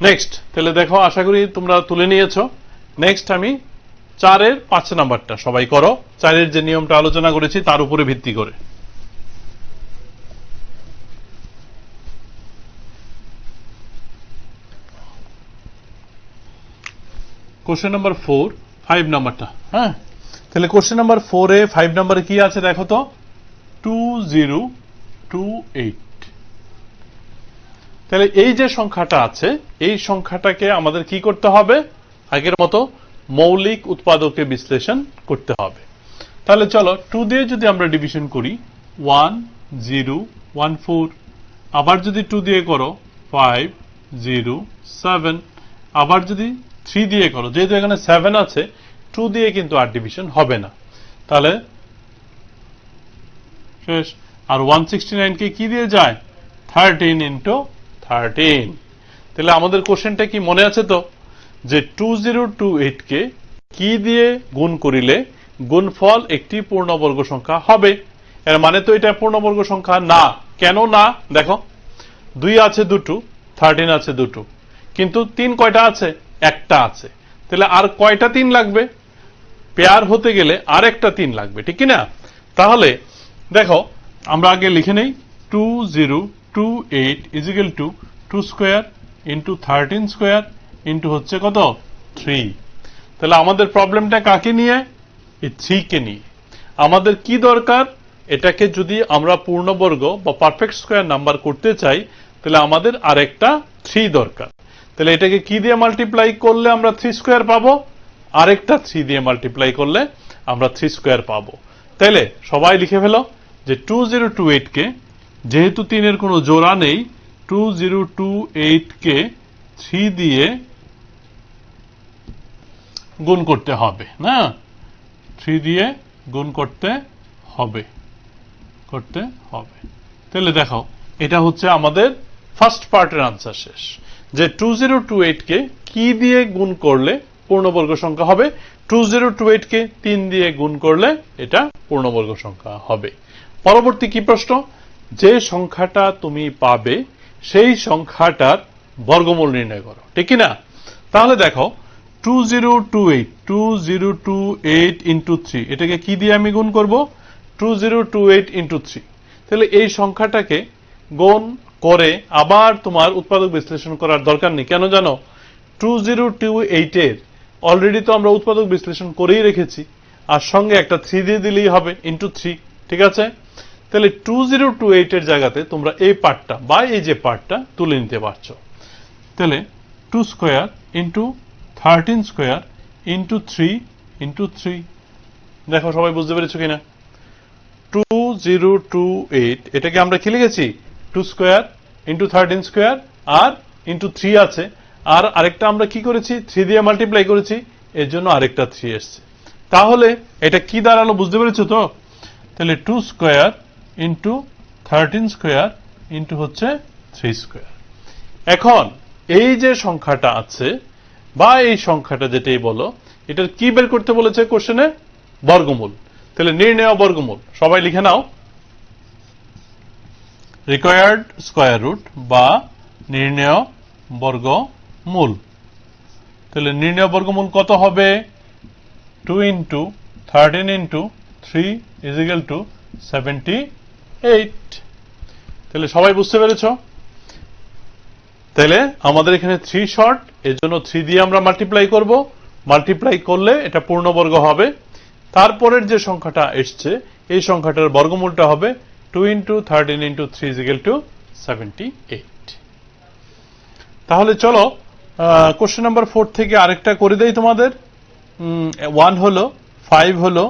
নেক্সট, তাহলে দেখো আশা করি তোমরা তুলে নিয়েছো। নেক্সট আমি 4 এর 5 নাম্বারটা সবাই করো, 4 এর যে নিয়মটা আলোচনা করেছি তার উপরে ভিত্তি করে। কোশ্চেন নাম্বার 4, 5 নাম্বারটা। হ্যাঁ, তাহলে কোশ্চেন নাম্বার 4 এ 5 নাম্বারে কি আছে দেখো তো? 2028। তাহলে এই যে সংখ্যাটা আছে, এই সংখ্যাটাকে আমাদের কি করতে হবে? আগের মতো মৌলিক উৎপাদকে বিশ্লেষণ করতে হবে। তাহলে চলো 2 দিয়ে যদি আমরা ডিভিশন করি, 1014, আবার যদি 2 দিয়ে করো 507, আবার যদি 3 দিয়ে করো, যেহেতু এখানে 7 আছে, 2 দিয়ে কিন্তু আর ডিভিশন হবে না, তাহলে শেষ। আর 169 কে কি দিয়ে যায়? 13 ইন্টু 13। তাহলে আমাদের কোশ্চেনটা কি মনে আছে তো, যে 2028 কে কি দিয়ে গুণ করিলে গুণফল একটি পূর্ণবর্গ সংখ্যা হবে? এর মানে তো এটা পূর্ণবর্গ সংখ্যা না। কেন না? দেখো 2 আছে দুটো, 13 আছে দুটো, কিন্তু 3 কয়টা আছে? একটা আছে। তাহলে আর কয়টা 3 লাগবে? পেয়ার হতে গেলে আর একটা 3 লাগবে, ঠিক কিনা? তাহলে দেখো আমরা আগে লিখে নেই, 2028 is equal to 2 square into 13 square into হচ্ছে কত? 3। তাহলে আমাদের প্রবলেমটা কাকে নিয়ে? এই 3 কে নিয়ে। আমাদের কি দরকার? এটাকে যদি আমরা পূর্ণবর্গ বা পারফেক্ট স্কয়ার নাম্বার করতে চাই, তাহলে আমাদের আরেকটা 3 দরকার। তাহলে এটাকে কি দিয়ে মাল্টিপ্লাই করলে আমরা 3 স্কয়ার পাবো? আরেকটা 3 দিয়ে মাল্টিপ্লাই করলে আমরা 3 স্কয়ার পাবো। তাইলে সবাই লিখে ফেলো যে 2028 কে যেহেতু 3 এর কোনো জোড়া নেই 2028 কে 3 দিয়ে গুণ করতে হবে না, 3 দিয়ে গুণ করতে হবে। তাহলে দেখো এটা হচ্ছে আমাদের ফার্স্ট পার্টের আনসার শেষ, যে 2028 কে কি দিয়ে গুণ করলে পূর্ণবর্গ সংখ্যা হবে, 2028 কে 3 দিয়ে গুণ করলে এটা পূর্ণবর্গ সংখ্যা হবে। পরবর্তী কি প্রশ্ন, যে সংখ্যাটা তুমি পাবে সেই সংখ্যাটার বর্গমূল নির্ণয় করো, ঠিক কি না? তাহলে দেখো 2028 ইন্টু 3, এটাকে কি দিয়ে আমি গুণ করব, 2028 ইন্টু 3। তাহলে এই সংখ্যাটাকে গুণ করে আবার তোমার উৎপাদক বিশ্লেষণ করার দরকার নেই। কেন জানো, 2028 এর অলরেডি তো আমরা উৎপাদক বিশ্লেষণ করেই রেখেছি, আর সঙ্গে একটা 3 দিয়ে দিলেই হবে ইন্টু 3, ঠিক আছে? তাহলে 2028 এর জায়গাতে তোমরা এই পার্টটা বা এই যে পার্টটা তুলে নিতে পারছো। তাহলে 2 square into 13 square into 3 into 3। দেখো সবাই বুঝতে পেরেছো কিনা? 2028 এটাকে আমরা কি লিখেছি, 2 স্কয়ার ইন্টু 13 স্কয়ার আর ইন্টু 3 আছে, আর আরেকটা আমরা কি করেছি, 3 দিয়ে মাল্টিপ্লাই করেছি, এর জন্য আরেকটা 3 এসছে। তাহলে এটা কি দাঁড়ালো বুঝতে পেরেছো তো? তাহলে 2 স্কয়ার ইন্টু 13 স্কয়ার ইন্টু হচ্ছে 3 স্কয়ার। এখন এই যে সংখ্যাটা আছে বা এই সংখ্যাটা যেটাই বলো, এটার কি বের করতে বলেছে কোশ্চেনে, বর্গমূল। তাহলে নির্ণেয় বর্গমূল সবাই লিখে নাও, রিকোয়ার্ড স্কয়ার রুট বা নির্ণেয় বর্গমূল। তাহলে নির্ণেয় বর্গমূল কত হবে, 2 into 13 into 3 is equal to 78। তাহলে সবাই বুঝতে পেরেছো? তাহলে আমাদের এখানে 3 শর্ট, এর জন্য 3 দিয়ে আমরা মাল্টিপ্লাই করব, মাল্টিপ্লাই করলে এটা পূর্ণবর্গ হবে। তারপরের যে সংখ্যাটা এসছে এই সংখ্যাটার বর্গমূলটা হবে 2 into 13 into 3 is equal to 78। তাহলে চলো কোশ্চেন নাম্বার 4 থেকে আরেকটা করে দেই তোমাদের। 1 হলো, 5 হলো,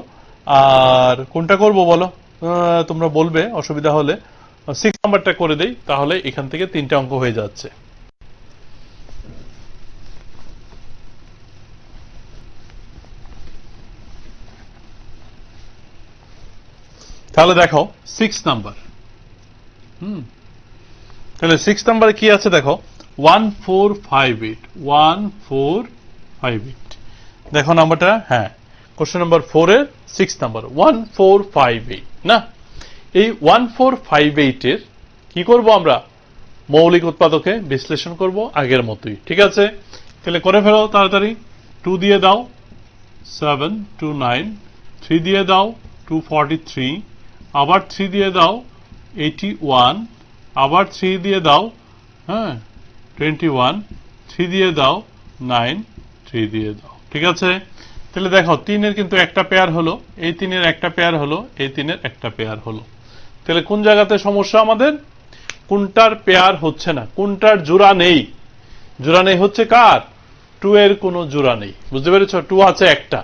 আর কোনটা করব বলো, তোমরা বলবে অসুবিধা হলে। 6 নাম্বারটা করে দেই, তাহলে এখান থেকে 3টা অঙ্ক হয়ে যাচ্ছে। তাহলে দেখো 6 নাম্বার, তাহলে 6 নাম্বারে কি আছে দেখো, 1458। দেখো নাম্বারটা, হ্যাঁ কোশ্চেন নাম্বার 4 এর 6 নাম্বার 1458 না। এই 1458 এর কি করব আমরা, মৌলিক উৎপাদকে বিশ্লেষণ করব আগের মতোই, ঠিক আছে? তাহলে করে ফেলো তাড়াতাড়ি। 2 দিয়ে দাও 7 2 9, 3 দিয়ে দাও 243, আবার 3 দিয়ে দাও 81, আবার 3 দিয়ে দাও 21, 3 দিয়ে দাও 9, 3 দিয়ে দাও, ঠিক আছে? তাহলে দেখো 3 এর কিন্তু একটা পেয়ার হলো, এই 3 এর একটা পেয়ার হলো, এই 3 এর একটা পেয়ার হলো। তাহলে কোন জায়গাতে সমস্যা আমাদের, কোনটার পেয়ার হচ্ছে না, কোনটার জোড়া নেই? জোড়া নেই হচ্ছে কার, 2 এর কোনো জোড়া নেই, বুঝতে পেরেছো? 2 আছে একটা,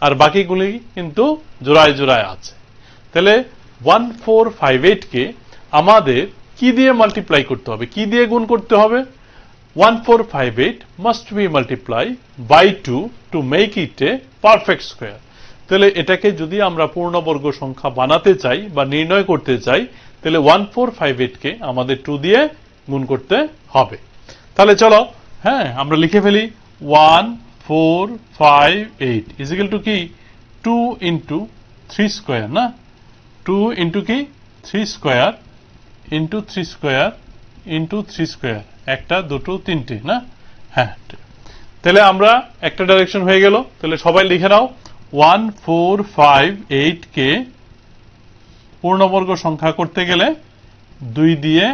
আর বাকিগুলি কিন্তু জোড়ায় জোড়ায় আছে। তাহলে 1458 কে আমাদের কি দিয়ে মাল্টিপ্লাই করতে হবে, কি দিয়ে গুণ করতে হবে? 1458 must be multiplied by 2 to make it a perfect square. তাহলে এটাকে যদি আমরা পূর্ণবর্গ সংখ্যা বানাতে চাই বা নির্ণয় করতে চাই, তাহলে 1458 কে আমাদের 2 দিয়ে গুণ করতে হবে। তাহলে চলো আমরা লিখে ফেলি 1458 ইজ ইকুয়াল টু কি, 2 ইন্টু 3 স্কয়ার না, 2 ইন্টু কি 3 square into 3 square into 3 square, একটা দুটো তিনটে না, হ্যাঁ। তাহলে আমরা একটা ডাইরেকশন হয়ে গেল। তাহলে সবাই লিখে নাও 1458 কে পূর্ণবর্গ সংখ্যা করতে গেলে 2 দিয়ে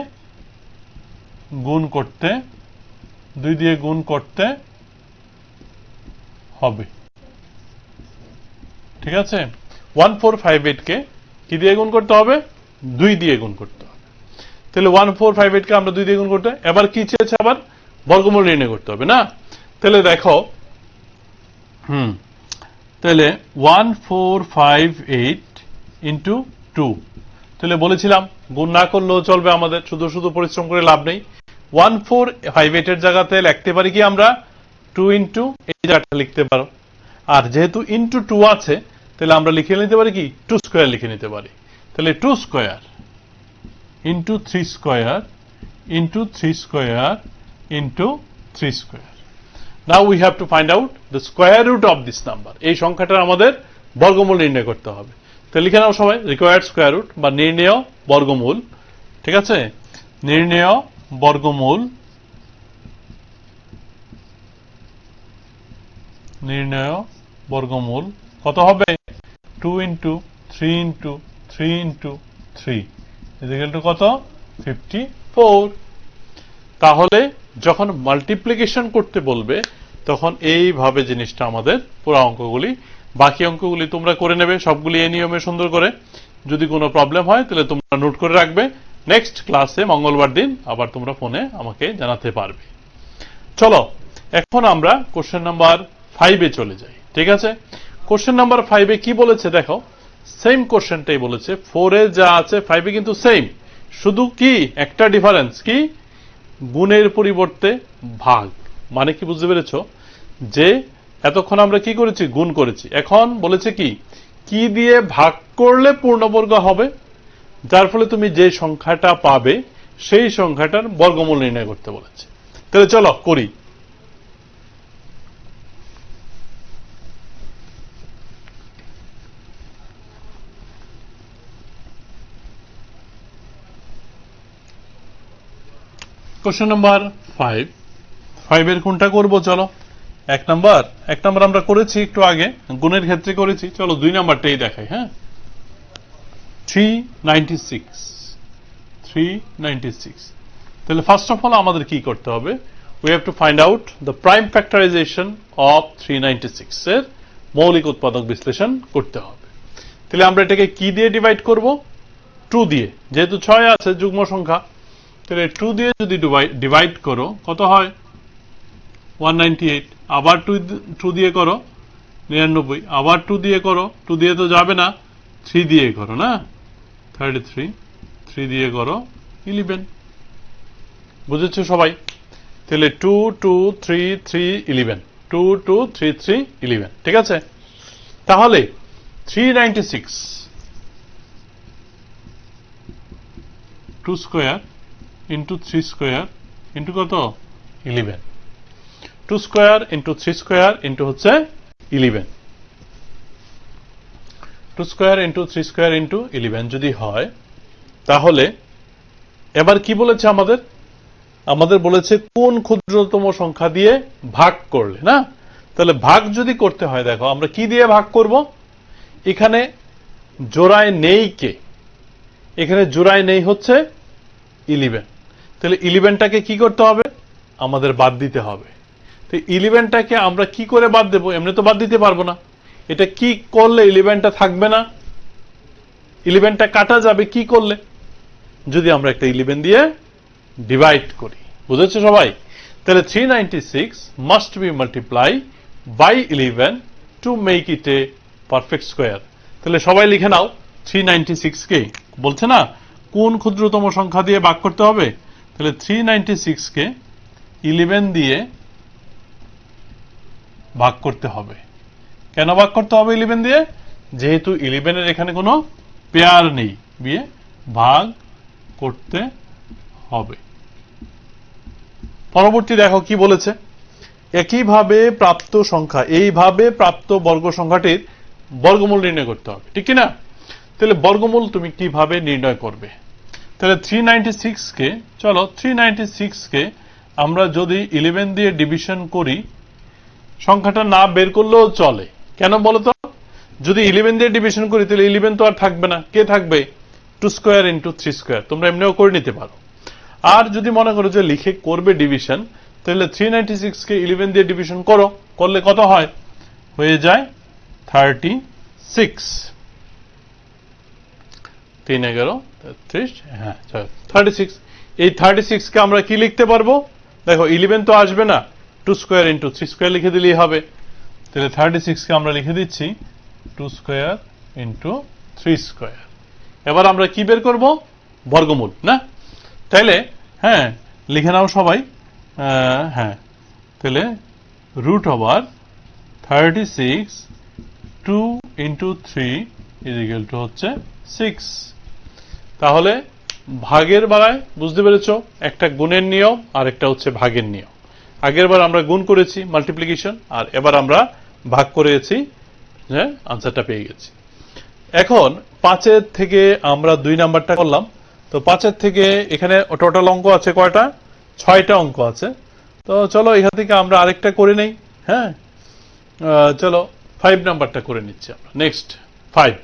গুণ করতে হবে, ঠিক আছে? 1458 কে কি দিয়ে গুণ করতে হবে, 2 দিয়ে গুণ করতে হবে। তাহলে 1458 কে আমরা 2 দিয়ে গুণ করতে, এবার কি চেয়েছে, আবার বর্গমূল নির্ণয় করতে হবে না। তাহলে দেখো তাহলে 1458 ইন্টু 2। তাহলে বলেছিলাম গুণ না করলেও চলবে, আমাদের শুধু শুধু পরিশ্রম করে লাভ নেই। 1458 এর জায়গাতে লিখতে পারি কি আমরা 2 ইন্টু, এই জায়গাটা লিখতে পারো। আর যেহেতু ইন্টু 2 আছে তাহলে আমরা লিখে নিতে পারি কি 2 স্কয়ার লিখে নিতে পারি। তাহলে 2 square into 3 square into 3 square into 3 square. Now we have to find out the square root of this number. এই সংখ্যাটার আমাদের বর্গমূল নির্ণয় করতে হবে। তো লিখে নাও সবাই, রিকোয়ার্ড স্কয়ার রুট বা নির্ণেয় বর্গমূল। ঠিক আছে, নির্ণেয় বর্গমূল, নির্ণেয় বর্গমূল কত হবে? 2 into 3 into 3 into 3 equal to কত? 54। তাহলে যখন মাল্টিপ্লিকেশন করতে বলবে তখন এইভাবে জিনিসটা আমাদের পুরো অঙ্কগুলি, বাকি অঙ্কগুলি তোমরা করে নেবে সবগুলি এই নিয়মে সুন্দর করে। যদি কোনো প্রবলেম হয় তাহলে তোমরা নোট করে রাখবে, নেক্সট ক্লাসে মঙ্গলবার দিন আবার তোমরা ফোনে আমাকে জানাতে পারবে। চলো এখন আমরা কোশ্চেন নাম্বার 5-এ চলে যাই। ঠিক আছে, কোশ্চেন নাম্বার 5-এ কি বলেছে দেখো, সেম কোশ্চেনটাই বলেছে। 4-এ যা আছে 5-এ কিন্তু সেম, শুধু কি একটা ডিফারেন্স, কি গুণের পরিবর্তে ভাগ। মানে কি বুঝতে পেরেছো? যে এতক্ষণ আমরা কি করেছি? গুণ করেছি। এখন বলেছে কি কি দিয়ে ভাগ করলে পূর্ণবর্গ হবে, যার ফলে তুমি যে সংখ্যাটা পাবে সেই সংখ্যাটার বর্গমূল নির্ণয় করতে বলেছে। তাহলে চলো করি। কোশ্চেন নাম্বার 5 এর কোনটা করব? চলো এক নাম্বার আমরা করেছি একটু আগে, গুণের ক্ষেত্রে করেছি। চলো 2 নাম্বারটাই দেখাই। হ্যাঁ, 396। তাহলে ফার্স্ট অফ অল আমাদের কি করতে হবে? We have to find out the prime factorisation of 396 এর মৌলিক উৎপাদক বিশ্লেষণ করতে হবে। তাহলে আমরা এটাকে কি দিয়ে ডিভাইড করব? 2 দিয়ে, যেহেতু 6 আছে যুগ্ম সংখ্যা। তাহলে 2 দিয়ে যদি ডিভাইড করো কত হয়? 198। আবার 2 দিয়ে করো 99, আবার 2 দিয়ে করো, 2 দিয়ে তো যাবে না, 3 দিয়ে করো না 33, 3 দিয়ে করো 11। বুঝেছো সবাই? তাহলে 2 2 3 3 11, 2 2 3 3 11। ঠিক আছে, তাহলে 396 2 স্কয়ার ইন্টু 3 স্কয়ার ইন্টু কত? 11। 2 স্কয়ার ইন্টু 3 স্কয়ার ইন্টু হচ্ছে 11। 2 স্কয়ার ইন্টু 3 স্কয়ার ইন্টু 11 যদি হয়, তাহলে এবার কি বলেছে আমাদের বলেছে কোন ক্ষুদ্রতম সংখ্যা দিয়ে ভাগ করলে, না? তাহলে ভাগ যদি করতে হয়, দেখো আমরা কি দিয়ে ভাগ করব? এখানে জোড়ায় নেই কে? এখানে জোড়ায় নেই হচ্ছে 11। তাহলে 11টাকে কি করতে হবে? আমাদের বাদ দিতে হবে। তো 11টাকে আমরা কি করে বাদ দেব? এমনি তো বাদ দিতে পারবো না। এটা কি করলে 11টা থাকবে না? 11টা কাটা যাবে কি করলে? যদি আমরা একটা 11 দিয়ে ডিভাইড করি। বুঝেছো সবাই? তাহলে 396 must be multiply by 11 to make it a perfect square. তাহলে সবাই লিখে নাও 396 কে বলছে না কোন ক্ষুদ্রতম সংখ্যা দিয়ে ভাগ করতে হবে। তাহলে 396 কে 11 দিয়ে ভাগ করতে হবে। কেন ভাগ করতে হবে 11 দিয়ে? যেহেতু 11 এর এখানে কোনো পেয়ার নেই, দিয়ে ভাগ করতে হবে। পরবর্তী দেখো কি বলেছে, একইভাবে প্রাপ্ত সংখ্যা, এইভাবে প্রাপ্ত বর্গ সংখ্যাটির বর্গমূল নির্ণয় করতে হবে। ঠিক কিনা? তাহলে বর্গমূল তুমি কিভাবে নির্ণয় করবে? তাহলে 396 কে, চলো 396 কে আমরা যদি 11 দিয়ে ডিভিশন করি, সংখ্যাটা না বের করলেও চলে। কেন বলতো? যদি 11 দিয়ে ডিভিশন করি তাহলে 11 তো আর থাকবে না, কে থাকবে? 2 স্কয়ার ইন্টু 3 স্কয়ার। তোমরা এমনিও করে নিতে পারো। আর যদি মনে করো যে লিখে করবে ডিভিশন, তাহলে 396 কে 11 দিয়ে ডিভিশন করলে কত হয়? হয়ে যায় 36। 3 11 33, হ্যাঁ 36। এই 36 কে আমরা কি লিখতে পারবো? দেখো 11 তো আসবে না, 2 স্কয়ার ইন্টু 3 স্কয়ার লিখে দিলেই হবে। তাহলে 36 কে আমরা লিখে দিচ্ছি 2 স্কয়ার ইন্টু 3 স্কয়ার। এবার আমরা কি বের করব? বর্গমূল, না? তাইলে হ্যাঁ, লিখে নাও সবাই। হ্যাঁ, তাহলে root over 36 2 into 3 equal to হচ্ছে 6। তাহলে ভাগের বেলায় বুঝতে পেরেছো, একটা গুণের নিয়ম আর একটা হচ্ছে ভাগের নিয়ম। আগের বার আমরা গুণ করেছি মাল্টিপ্লিকেশন, আর এবার আমরা ভাগ করেছি, হ্যাঁ, আনসারটা পেয়ে গেছি। এখন 5 থেকে আমরা 2 নাম্বারটা করলাম। তো 5 থেকে এখানে টোটাল অঙ্ক আছে কয়টা? 6টা অঙ্ক আছে। তো চলো এখান থেকে আমরা আরেকটা করে নেই। হ্যাঁ, চলো 5 নাম্বারটা করে নিচ্ছি আমরা। নেক্সট 5।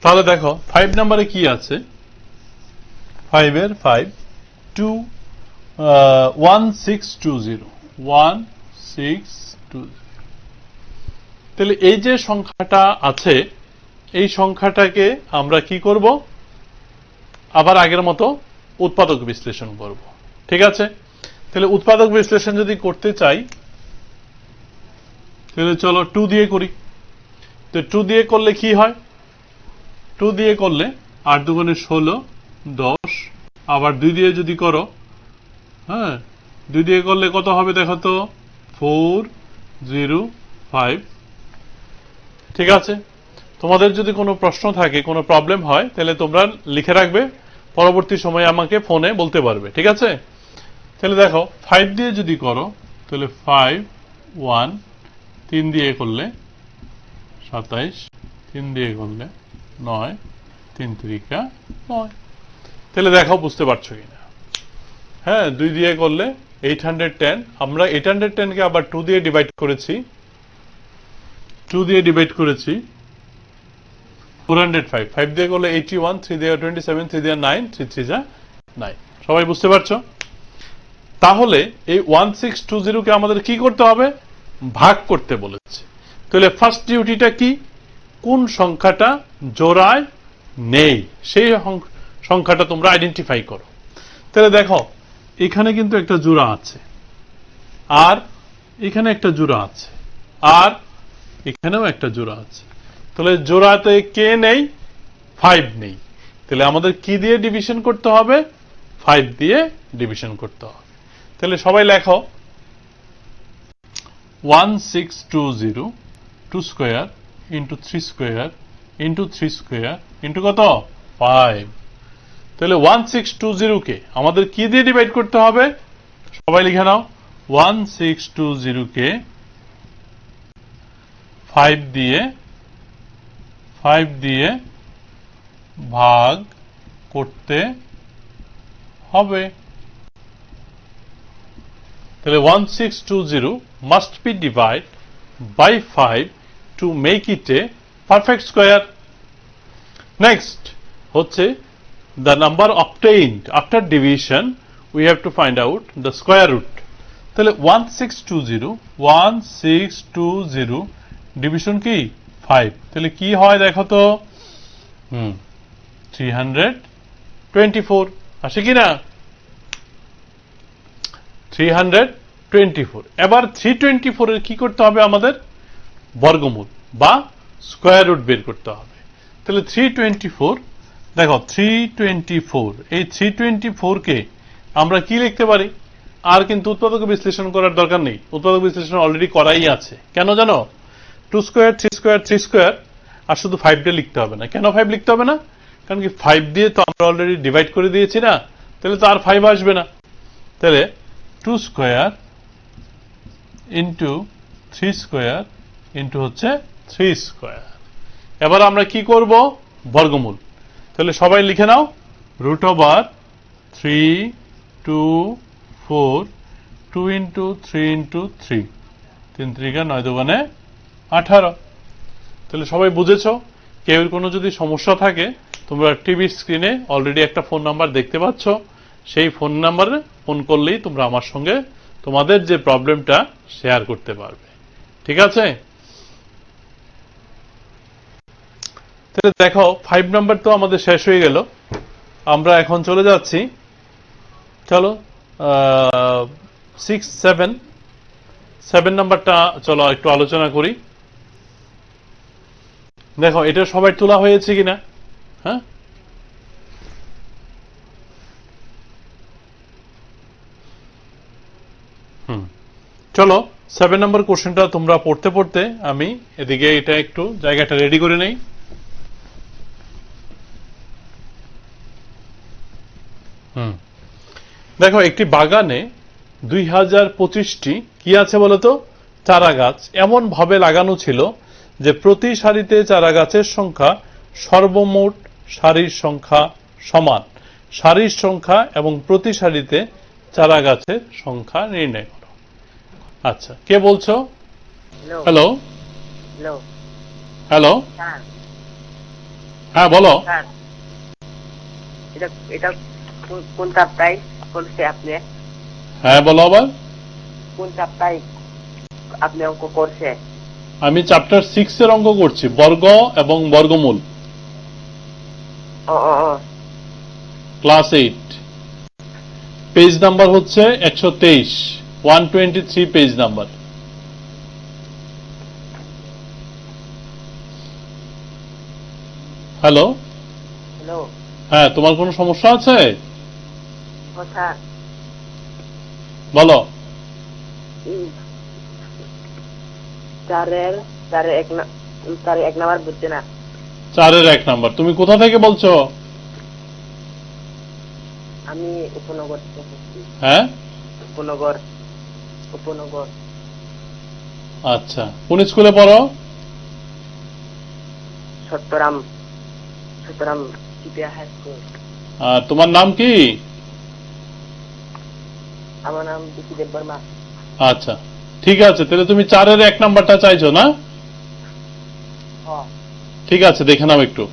তাহলে দেখো 5 নাম্বারে কি আছে? 5 এর 5 2 1620 1620। তাহলে এই যে সংখ্যাটা আছে, এই সংখ্যাটাকে আমরা কি করব? আবার আগের মতো উৎপাদক বিশ্লেষণ করব। ঠিক আছে? তাহলে উৎপাদক বিশ্লেষণ যদি করতে চাই, তাহলে চলো 2 দিয়ে করি। তো 2 দিয়ে করলে কি হয়? 2 দিয়ে করলে 8 দুগুণে 16 10, আবার 2 দিয়ে যদি করো, হ্যাঁ, 2 দিয়ে করলে কত হবে দেখো তো? 405। ঠিক আছে? তোমাদের যদি কোনো প্রশ্ন থাকে, কোনো প্রবলেম হয়, তাহলে তোমরা লিখে রাখবে, পরবর্তী সময়ে আমাকে ফোনে বলতে পারবে। ঠিক আছে? তাহলে দেখো 5 দিয়ে যদি করো, তাহলে 5 1, 3 দিয়ে করলে 27, 3 দিয়ে করলে 9, 3 3 9। তাহলে দেখো বুঝতে পারছো কিনা? হ্যাঁ, 2 দিয়ে করলে 810। আমরা 810 কে আবার 2 দিয়ে ডিভাইড করেছি। 2 দিয়ে ডিভাইড করেছি 405। 5 দিয়ে করলে 81, 3 দিয়ে 27, 3 দিয়ে 9, 3 3 যা 9। সবাই বুঝতে পারছো? তাহলে এই 1620 কে আমাদের কি করতে হবে? ভাগ করতে বলেছে। তাহলে ফার্স্ট ডিউটিটা কি? কোন সংখ্যাটা জোড়ায় নেই সেই সংখ্যাটা তোমরা আইডেন্টিফাই করো। তাহলে দেখো এখানে কিন্তু একটা জোড়া আছে, আর এখানে একটা জোড়া আছে, আর এখানেও একটা জোড়া আছে। তাহলে জোড়াতে কে নেই? 5 নেই। তাহলে আমাদের কি দিয়ে ডিভিশন করতে হবে? 5 দিয়ে ডিভিশন করতে হবে। তাহলে সবাই লেখো 1620 2 square into 3 square into 3 square into কত? 5। তাহলে 1620 কে আমাদের কি দিয়ে ডিভাইড করতে হবে? সবাই লিখে নাও, 1620 কে 5 দিয়ে ভাগ করতে হবে। তাহলে 1620 must be divided by 5 to make it a perfect square. Next হচ্ছে the number obtained after division, we have to find out the square root. তাহলে 1620 ডিভিশন কি? 5। তাহলে কি হয় দেখো তো? 324 আসে কিনা? 324। এবার 324 এর কি করতে হবে? আমাদের বর্গমূল বা স্কয়ার রুট বের করতে হবে। তাহলে 324, দেখো 324, এই 324 কে আমরা কি লিখতে পারি? আর কিন্তু উৎপাদক বিশ্লেষণ করার দরকার নেই, উৎপাদক বিশ্লেষণ অলরেডি করাই আছে। কেন জানো? 2 স্কয়ার 3 স্কয়ার 3 স্কয়ার, আর শুধু 5 দিয়ে লিখতে হবে না। কেন 5 লিখতে হবে না? কারণ কি 5 দিয়ে তো আমরা অলরেডি ডিভাইড করে দিয়েছি না, তাহলে তো আর 5 আসবে না। তাহলে 2 স্কয়ার ইন্টু 3 স্কয়ার ইন্টু হচ্ছে 3 স্কয়ার। এবার আমরা কি করব? বর্গমূল। তাহলে সবাই লিখে নাও, রুট ওভার 3 2 4 2 ইন্টু 3 ইন্টু 3, 3 3 9 দুগুণে 18। তাহলে সবাই বুঝেছো? কেউ কোনো যদি সমস্যা থাকে, তোমরা টিভি স্ক্রিনে অলরেডি একটা ফোন নাম্বার দেখতে পাচ্ছ, সেই ফোন নাম্বারে ফোন করলেই তোমরা আমার সঙ্গে তোমাদের যে প্রবলেমটা শেয়ার করতে পারবে। ঠিক আছে? তাহলে দেখো 5 নাম্বার তো আমাদের শেষ হয়ে গেল, আমরা এখন চলে যাচ্ছি, চলো 6 7 নাম্বারটা চলো একটু আলোচনা করি। দেখো এটা সবাই তোলা হয়েছে কিনা? হ্যাঁ, চলো 7 নম্বর কোশ্চেনটা তোমরা পড়তে পড়তে আমি এদিকে এটা একটু জায়গাটা রেডি করে নেই। দেখো একটি বাগানে 2025টি কি আছে বলতো? চারা গাছ এমন ভাবে লাগানো ছিল যে প্রতি সারিতে চারা গাছের সংখ্যা সর্বমোট সারির সংখ্যা সমান। সারির সংখ্যা এবং প্রতি সারিতে চারা গাছের সংখ্যা নির্ণয় করো। আচ্ছা, কে বলছো? হ্যালো হ্যালো, হ্যাঁ বলো। এটা কোন সপ্তাহে করছে আপনি? হ্যাঁ বলো আবার। কোন সপ্তাহে আপনি অঙ্ক করছে? আমি চ্যাপ্টার 6 এর অঙ্ক করছি, বর্গ এবং বর্গমূল, ক্লাস 8, পেজ নাম্বার হচ্ছে 123, 123 পেজ নাম্বার। হ্যালো হ্যালো, হ্যাঁ, তোমার কোনো সমস্যা আছে? কথা বলো। চারের এক নাম্বার বুঝছে না। 4 এর 1 নাম্বার তুমি কোথা থেকে বলছো? আমি উপনগর থেকে বলছি। হ্যাঁ, উপনগর। আচ্ছা, কোন স্কুলে পড়ো? সত্যরাম সিপিয়া হাই স্কুল। আর তোমার নাম কি? আমার নাম বিকি দেব বর্মা। আচ্ছা ঠিক আছে, তাহলে তুমি 4 এর 1 নাম্বারটা চাইছো না? ঠিক আছে, দেখে নাও একটু।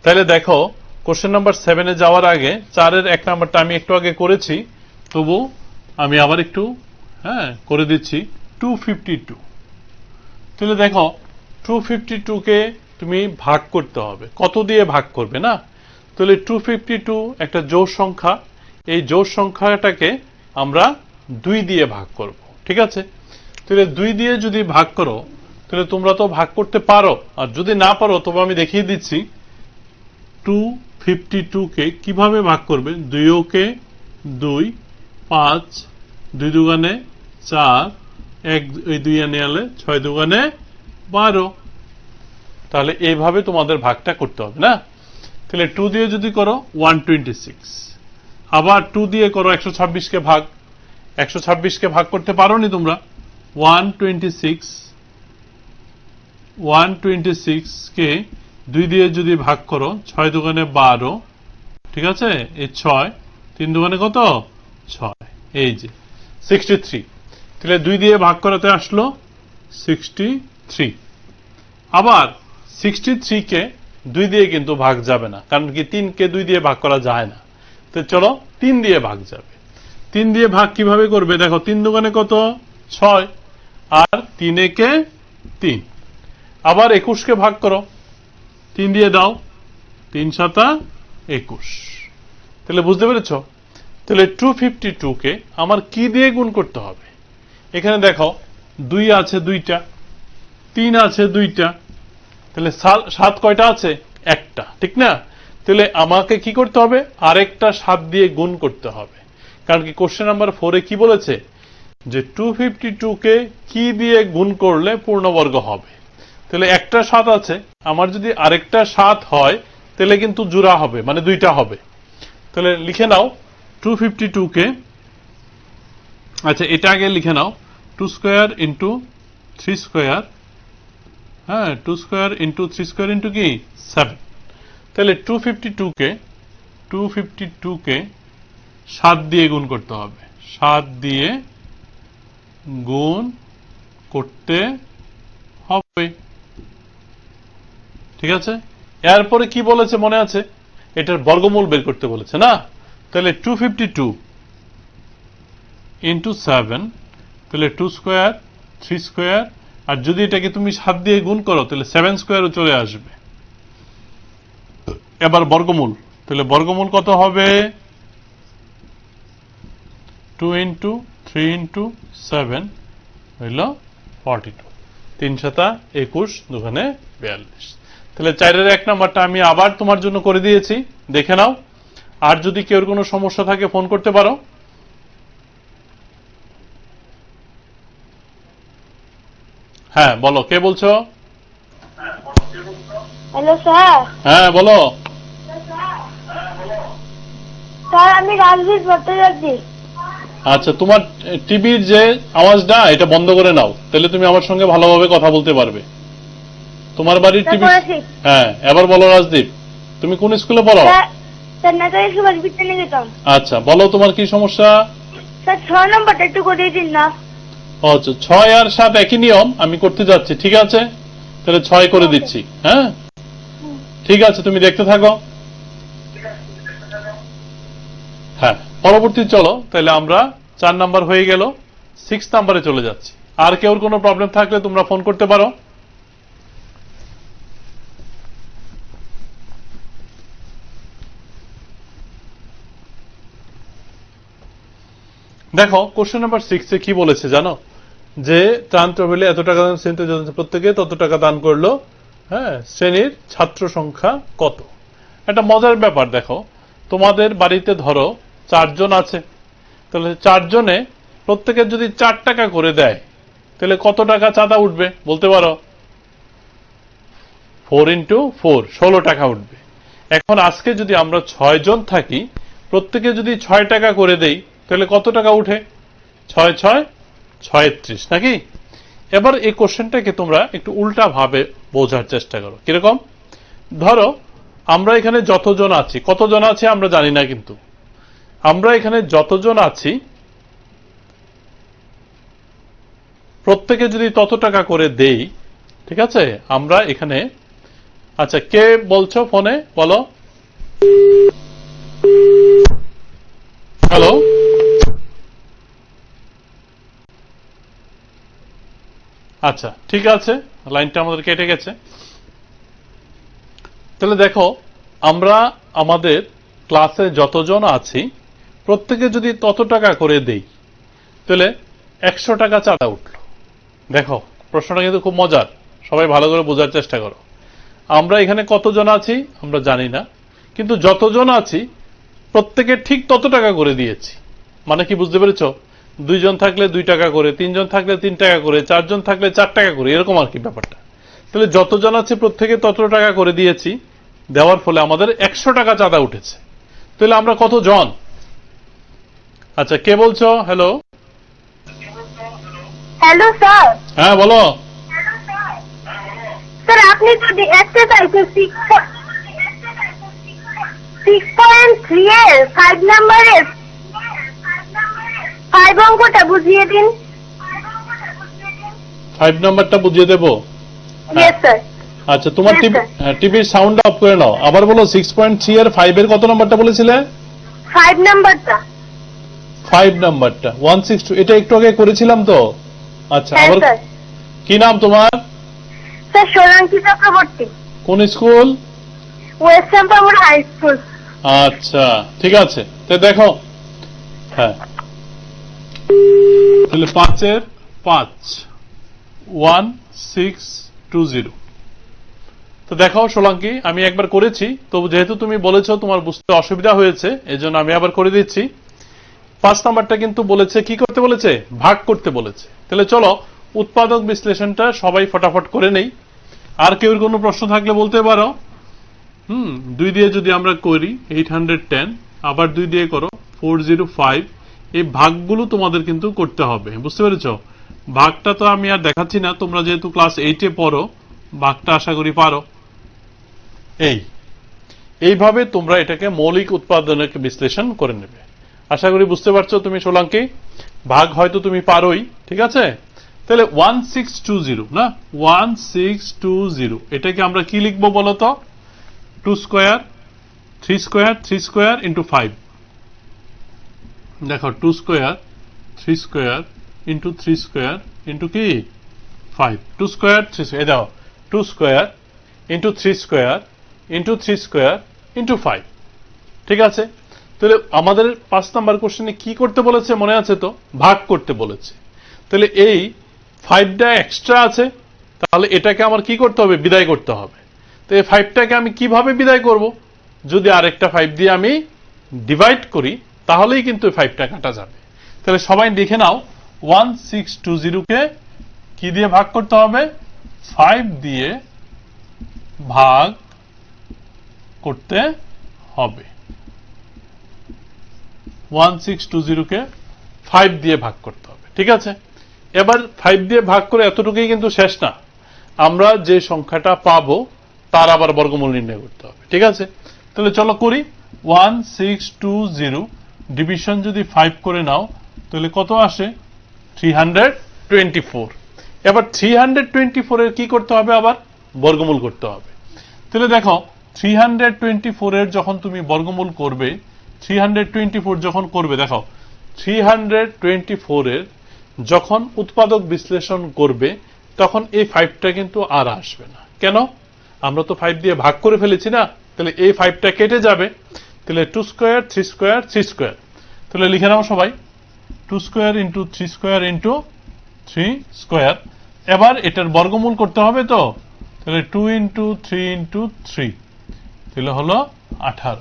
তাহলে দেখো কোশ্চেন নাম্বার 7 এ যাওয়ার আগে 4 এর 1 নাম্বারটা আমি একটু আগে করেছি, তবু আমি আবার একটু করে দিচ্ছি। 252, তাহলে দেখো 252 কে তুমি ভাগ করতে হবে, কত দিয়ে ভাগ করবে না? তাহলে 252 একটা জোড় সংখ্যা, এই জোড় সংখ্যাটাকে আমরা 2 দিয়ে ভাগ করব, ঠিক আছে? তাহলে 2 দিয়ে যদি ভাগ করো তাহলে তোমরা তো ভাগ করতে পারো, আর যদি না পারো তবে আমি দেখিয়ে দিচ্ছি 252 কে কিভাবে ভাগ করবে। 2 কে 2, 5, 2 দুগুণে 4, 1 এই 2 এনে আনলে 6 দুগুণে 12, তাহলে এইভাবে তোমাদের ভাগটা করতে হবে না? তাহলে 2 দিয়ে যদি করো 126, আবার 2 দিয়ে করো 126 কে ভাগ, 126 কে ভাগ করতে পারোনি তোমরা। 126 কে 2 দিয়ে যদি ভাগ করো 6 দুগুণে 12, ঠিক আছে? এই 6, 3 দুগুণে কত? 6, এই যে 63। তাহলে 2 দিয়ে ভাগ করাতে আসলো 63। আবার 63 কে 2 দিয়ে কিন্তু ভাগ যাবে না, কারণ কি 3 কে 2 দিয়ে ভাগ করা যায় না। তো চলো 3 দিয়ে ভাগ যাবে। 3 দিয়ে ভাগ কিভাবে করবে? দেখো 3 দুগুণে কত? 6, আর 3 একে 3। আবার 21 কে ভাগ করো, 3 দিয়ে দাও, 3 7 21। তাহলে বুঝতে পেরেছ? তাহলে 252 কে আমার কি দিয়ে গুণ করতে হবে? এখানে দেখো 2 আছে 2টা, 3 আছে 2টা, তাহলে 7 কয়টা আছে? একটা, ঠিক না? তাহলে আমাকে কি করতে হবে? আরেকটা 7 দিয়ে গুণ করতে হবে, কারণ কি কোশ্চেন নাম্বার 4 এ কি বলেছে যে 252 কে কি দিয়ে গুণ করলে পূর্ণবর্গ হবে। তাহলে একটা 7 আছে, আমার যদি আরেকটা 7 হয় তাহলে কিন্তু জোড়া হবে, মানে 2টা হবে। তাহলে লিখে নাও 252 কে, আচ্ছা এটা আগে লিখে নাও, 2 square into 3 square, 2 square into 3 square into কি 7। তাহলে 252 কে 7 দিয়ে গুণ করতে হবে, 7 দিয়ে গুণ করতে হবে, ঠিক আছে? এরপরে কি বলেছে মনে আছে? এটার বর্গমূল বের করতে বলেছে না? তাহলে 252 ইন্টু 7, তাহলে 2 স্কয়ার 3 স্কয়ার আর যদি এটাকে তুমি 7 দিয়ে গুণ করো তাহলে 7 স্কোয়ারও চলে আসবে। এবার বর্গমূল, তাহলে বর্গমূল কত হবে? 2 ইন্টু 3 ইন্টু 7 হইল 42, 3 7 21, 2 42। তাহলে 4-এর 1 নাম্বারটা আমি আবার তোমার জন্য করে দিয়েছি, দেখে নাও। আর যদি কেউ কোনো সমস্যা থাকে ফোন করতে পারো। হ্যাঁ বলো, কে বলছো? Hello sir. হ্যাঁ বলো। স্যার আমি রাজবীর পড়তে যাচ্ছি। আচ্ছা, তোমার টিভির যে আওয়াজটা এটা বন্ধ করে নাও, তাহলে তুমি আমার সঙ্গে ভালোভাবে কথা বলতে পারবে। তোমার বাড়ির টিভি? হ্যাঁ, এবার বলো রাজদীপ, তুমি কোন স্কুলে পড়ো? স্যার নেতাজি সুভাষ বিদ্যানিকেতন। আচ্ছা বলো, তোমার কি সমস্যা? স্যার 6 নম্বরটা একটু করে দিন না। আচ্ছা, 6 আর 7 একই নিয়ম, আমি করতে যাচ্ছি, ঠিক আছে? তাহলে 6 করে দিচ্ছি। হ্যাঁ ঠিক আছে, তুমি দেখতে থাকো। হ্যাঁ, পরবর্তী চলো, তাহলে আমরা 4 নাম্বার হয়ে গেল, 6 নাম্বারে চলে যাচ্ছি। আর কেউ কোনো প্রবলেম থাকলে তোমরা ফোন করতে পারো। দেখো কোশ্চেন নাম্বার 6 এ কি বলেছে জানো? যে ত্রাণ তহবিলে এত টাকা দান, শ্রেণীতে প্রত্যেকে তত টাকা দান করলো। হ্যাঁ, শ্রেণীর ছাত্র সংখ্যা কত? একটা মজার ব্যাপার, দেখো তোমাদের বাড়িতে ধরো 4 জন আছে, তাহলে 4 জনে প্রত্যেকের যদি 4 টাকা করে দেয় তাহলে কত টাকা চাঁদা উঠবে বলতে পারো? 4 ইন্টু 4, 16 টাকা উঠবে। এখন আজকে যদি আমরা 6 জন থাকি, প্রত্যেকে যদি 6 টাকা করে দেই তাহলে কত টাকা উঠে? 6 6 36, নাকি? এবার এই কোশ্চেনটাকে তোমরা একটু উল্টা ভাবে বোঝার চেষ্টা করো। কিরকম? ধরো আমরা এখানে যতজন আছি, কতজন আছে আমরা জানি না, কিন্তু আমরা এখানে যতজন আছি প্রত্যেকে যদি তত টাকা করে দেই, ঠিক আছে? আমরা এখানে, আচ্ছা কে বলছো ফোনে, বলো। হ্যালো, আচ্ছা ঠিক আছে, লাইনটা আমাদের কেটে গেছে। তাহলে দেখো আমরা আমাদের ক্লাসে যতজন আছি প্রত্যেকে যদি তত টাকা করে দেই তাহলে 100 টাকা চাঁদা উঠল। দেখো প্রশ্নটা কিন্তু খুব মজার, সবাই ভালো করে বোঝার চেষ্টা করো। আমরা এখানে কতজন আছি আমরা জানি না, কিন্তু যতজন আছি প্রত্যেকে ঠিক তত টাকা করে দিয়েছি। মানে কি বুঝতে পেরেছো? 2 জন থাকলে 2 টাকা করে, 3 জন থাকলে 3 টাকা করে, 4 জন থাকলে 4 টাকা করে, এরকম আর কি ব্যাপারটা। তাহলে যতজন আছে প্রত্যেকে তত টাকা করে দিয়েছি, দেওয়ার ফলে আমাদের 100 টাকা চাঁদা উঠেছে। তাহলে আমরা কত জন? আচ্ছা কে বলছো? হ্যালো। Hello sir. হ্যাঁ বলো। স্যার আপনি তো দেখতে চাইছেন 6.3 এর 5 নম্বরের 5 অঙ্কটা বুঝিয়ে দিন। 5 নাম্বারটা বুঝিয়ে দেবো? Yes sir. আচ্ছা তোমার টিভির সাউন্ড অফ করে নাও, আবার বলো 6.3 এর 5 এর কত নাম্বারটা বলেছিলে? 5 নাম্বারটা। 5 নাম্বারটা 162, এটা একটু আগে করেছিলাম তো। আচ্ছা আবার কি নাম তোমার? স্যার সোলাঙ্কি চক্রবর্তী। কোন school? West Champamur high school. আচ্ছা ঠিক আছে, তো দেখো, হ্যাঁ তাহলে 5 এর 5 1620। তো দেখো সোলাঙ্কি, আমি একবার করেছি, তো যেহেতু তুমি বলেছো তোমার বুঝতে অসুবিধা হয়েছে এজন্য আমি আবার করে দিচ্ছি। 5 নাম্বারটা কিন্তু বলেছে কি করতে বলেছে? ভাগ করতে বলেছে। তাহলে চলো উৎপাদক বিশ্লেষণটা সবাই ফটাফট করে নেই। আর কেউ কোনো প্রশ্ন থাকলে বলতে পারো। 2 দিয়ে যদি আমরা করি 810, আবার 2 দিয়ে করো 405, এই ভাগগুলো তোমাদের কিন্তু করতে হবে, বুঝতে পেরেছো? ভাগটা তো আমি আর দেখাচ্ছি না, তোমরা যেহেতু ক্লাস 8 এ পড়ো ভাগটা আশা করি পারো। এইভাবে তোমরা এটাকে মৌলিক উৎপাদনের বিশ্লেষণ করে নেবে। আশা করি বুঝতে পারছো তুমি সোলাঙ্কি। ভাগ হয়তো তুমি পারোই, ঠিক আছে? তাহলে 1620 না, 1620, এটাকে আমরা কি লিখবো বলো তো? 2 স্কয়ার 3 স্কয়ার 3 স্কয়ার ইন্টু 5। দেখো 2 square 3 square into 3 square into কি 5 2 স্কয়ার 3 স্কয়ার, এই দেখো 2 square into 3 square into 3 square into 5। ঠিক আছে, তাহলে আমাদের 5 নাম্বার কোশ্চেনে কি করতে বলেছে মনে আছে তো? ভাগ করতে বলেছে। তাহলে এই 5টা এক্সট্রা আছে, তাহলে এটাকে আমার কি করতে হবে? বিদায় করতে হবে। তো এই 5টাকে আমি কিভাবে বিদায় করব? যদি আরেকটা 5 দিয়ে আমি ডিভাইড করি তাহলেই কিন্তু 5টা কাটা যাবে। তাহলে সবাই দেখে নাও, 1620 কে কি দিয়ে ভাগ করতে হবে? 5 দিয়ে ভাগ করতে হবে। 1620 কে 5 দিয়ে ভাগ করতে হবে। ঠিক আছে, এবার 5 দিয়ে ভাগ করে এতটুকুই কিন্তু শেষ না, আমরা যে সংখ্যাটা পাবো তার আবার বর্গমূল নির্ণয় করতে হবে। ঠিক আছে, তাহলে চলো করি। 1620 ডিভিশন যদি 5 করে নাও তাহলে কত আসে? 324। এবার 324 এর কি করতে হবে? আবার বর্গমূল করতে হবে। তাহলে দেখো 324 এর যখন তুমি বর্গমূল করবে, 324 যখন করবে, দেখো 324 এর যখন উৎপাদক বিশ্লেষণ করবে তখন এই 5টা কিন্তু আর আসবে না। কেন? আমরা তো 5 দিয়ে ভাগ করে ফেলেছি না, তাহলে এই 5টা কেটে যাবে। তাহলে 2 স্কয়ার 3 স্কয়ার 3 স্কয়ার, তাহলে লিখে নাও সবাই 2 square into 3 square into 3 square. এবার এটার বর্গমূল করতে হবে তো, তাহলে 2 ইন্টু 3 ইন্টু 3, তাহলে হলো 18।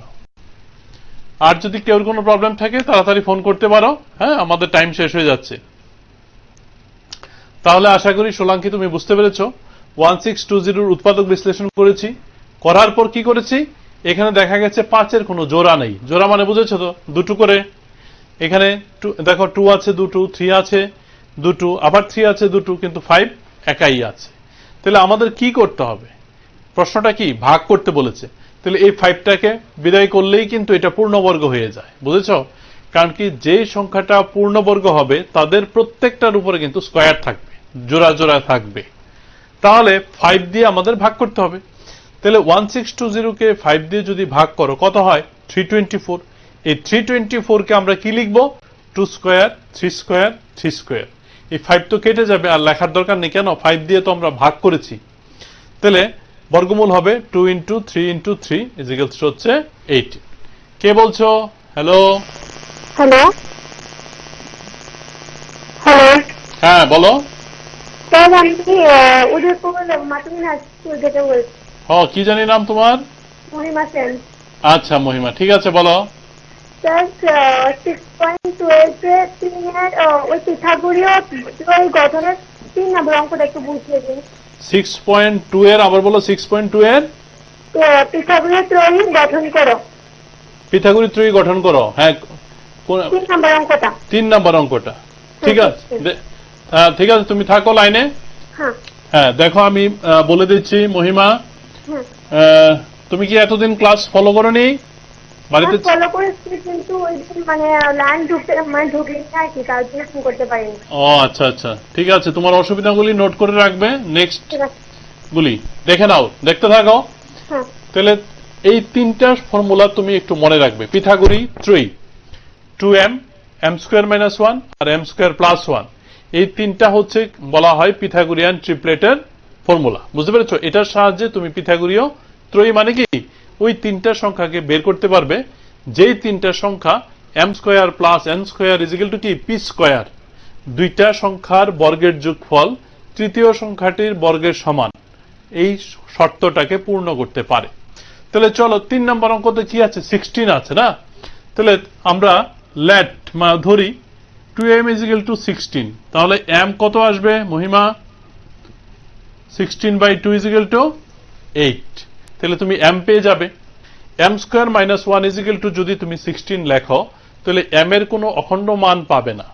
আর যদি কেউ কোনো প্রবলেম থাকে তাড়াতাড়ি ফোন করতে পারো। হ্যাঁ, আমাদের টাইম শেষ হয়ে যাচ্ছে। তাহলে আশা করি সোলাঙ্কি তুমি বুঝতে পেরেছো। 1620 উৎপাদক বিশ্লেষণ করেছি, করার পর কি করেছি? এখানে দেখা গেছে 5-এর কোনো জোড়া নেই। জোড়া মানে বুঝেছো তো? দুটো করে। এখানে দেখো 2 আছে দুটো, 3 আছে দুটো, আবার 3 আছে দুটো, কিন্তু 5 একাই আছে। তাহলে আমাদের কি করতে হবে? প্রশ্নটা কি? ভাগ করতে বলেছে। তাহলে এই 5টাকে বিদায় করলেই কিন্তু এটা পূর্ণবর্গ হয়ে যায়। বুঝেছো? কারণ কি, যে সংখ্যাটা পূর্ণবর্গ হবে তাদের প্রত্যেকটার উপরে কিন্তু স্কয়ার থাকবে, জোড়া জোড়া থাকবে। তাহলে 5 দিয়ে আমাদের ভাগ করতে হবে। তাহলে 1620 কে 5 দিয়ে যদি ভাগ করো কত হয়? 324। এই 324 কে আমরা কি লিখবো? 2 স্কয়ার 3 স্কয়ার 3 স্কয়ার। এই 5 তো কেটে যাবে, আর লেখার দরকার নেই। কেন? 5 দিয়ে তো আমরা ভাগ করেছি। তাহলে বর্গমূল হবে 2 ইন্টু 3 ইন্টু 3 ইজিক্যালস হচ্ছে 18। কে বলছো? হ্যালো হ্যালো হ্যালো হ্যাঁ বলো। স্যার আমি উদয়পুর মাতৃ স্কুল থেকে বলছি। কি জানি নাম তোমার? মহিমা সেন। আচ্ছা মহিমা, ঠিক আছে বলো। স্যার 6.12 3-এর ওই পিথাগোরীয় ত্রয়ী গঠনের 3 নম্বর অঙ্কটা একটু বুঝিয়ে দিন। 6.2 এর আবার বলো। 6.2 এর পিথাগোরীয় ত্রয়ী গঠন করো। পিথাগোরীয় ত্রয়ী গঠন করো। হ্যাঁ, 3 নম্বর অঙ্কটা। 3 নম্বর অঙ্কটা। ঠিক আছে, ঠিক আছে, তুমি থাকো লাইনে। হ্যাঁ হ্যাঁ, দেখো আমি বলে দিচ্ছি মহিমা, তুমি কি এতদিন ক্লাস ফলো করোনি বাড়িতে? ফলো করেছি, কিন্তু ওই মানে লাইন ঢুকলি না আর কি, তার জন্য ফোন করতে পারিনি। ও আচ্ছা আচ্ছা, ঠিক আছে, তোমার অসুবিধাগুলি নোট করে রাখবে। নেক্সট ঠিক আছে। গুলি দেখে নাও, দেখতে থাকো। হ্যাঁ তাহলে এই 3টা ফর্মুলা তুমি একটু মনে রাখবে। পিথাগোরী ত্রয়ী 2m m স্কয়ার মাইনাস 1 আর m স্কয়ার প্লাস 1, এই 3টা হচ্ছে বলা হয় পিথাগোরিয়ান ট্রিপলেটের ফর্মুলা। বুঝতে পেরেছো? এটার সাহায্যে তুমি পিথাগোরীয় ত্রয়ী মানে কি, ওই 3টা সংখ্যাকে বের করতে পারবে, যেই 3টা সংখ্যা m square plus n square equal to কি p স্কয়ার। দুইটা সংখ্যার বর্গের যোগফল তৃতীয় সংখ্যাটির বর্গের সমান, এই শর্তটাকে পূর্ণ করতে পারে। তাহলে চলো 3 নম্বর অঙ্কতে কি আছে? 16 আছে না? তাহলে আমরা লেট ধরি 2m ইজিক্যাল টু 16, তাহলে m কত আসবে মহিমা? 16/2 ইজিক্যাল টু 8। তাহলে তুমি m পেয়ে যাবে। m square minus 1 equal to যদি তুমি 16 লেখো তাহলে m এর কোনো অখণ্ড মান পাবে না।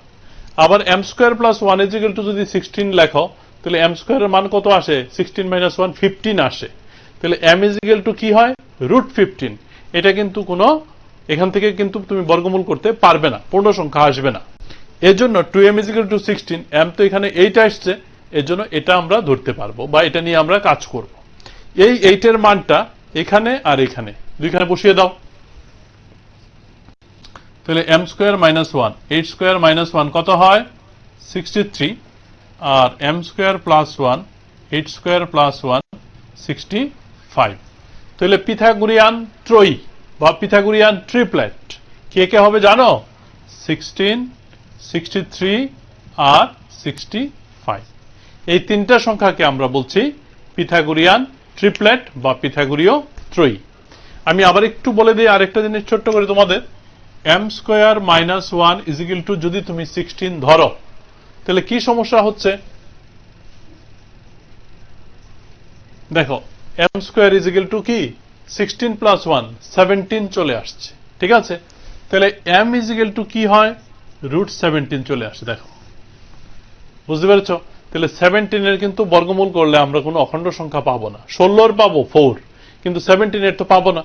আবার m square plus 1 equal to যদি 16 লেখো তাহলে m স্কয়ারের মান কত আসে? 16 মাইনাস 1 15 আসে। তাহলে m ইজিক্যাল টু কি হয়? √15। এটা কিন্তু কোনো, এখান থেকে কিন্তু তুমি বর্গমূল করতে পারবে না, পূর্ণ সংখ্যা আসবে না। এর জন্য 2m ইজিক্যাল টু 16, m তো এখানে 8 আসছে, এর জন্য এটা আমরা ধরতে পারবো বা এটা নিয়ে আমরা কাজ করব। এই 8 এর মানটা এখানে আর এখানে দুইখানে বসিয়ে দাও। তাহলে m square minus 1, 8 square minus 1 কত হয়? 63। আর m square plus 1 8 square plus 1 65। তাহলে পিথাগোরিয়ান ত্রয়ী বা পিথাগোরিয়ান ট্রিপলেট কে কে হবে জানো? 16, 63 আর 65। এই তিনটা সংখ্যাকে আমরা বলছি পিথাগোরিয়ান ট্রিপলেট বা পিথাগোরীয় ত্রয়ী। আমি আবার একটু বলে দিই আরেকটা জিনিস ছোট্ট করে তোমাদের। m square minus 1 is equal to যদি তুমি 16 ধরো তাহলে কি সমস্যা হচ্ছে দেখো, m square is equal to কি 16 প্লাস 1 17 চলে আসছে, ঠিক আছে? তাহলে m ইজ ইকুয়াল টু কি হয় রুট 17 চলে আসছে। দেখো বুঝতে পেরেছো? তাহলে 17 এর কিন্তু বর্গমূল করলে আমরা কোনো অখণ্ড সংখ্যা পাবো না। 16 এর পাবো 4, কিন্তু 17 এর তো পাবো না।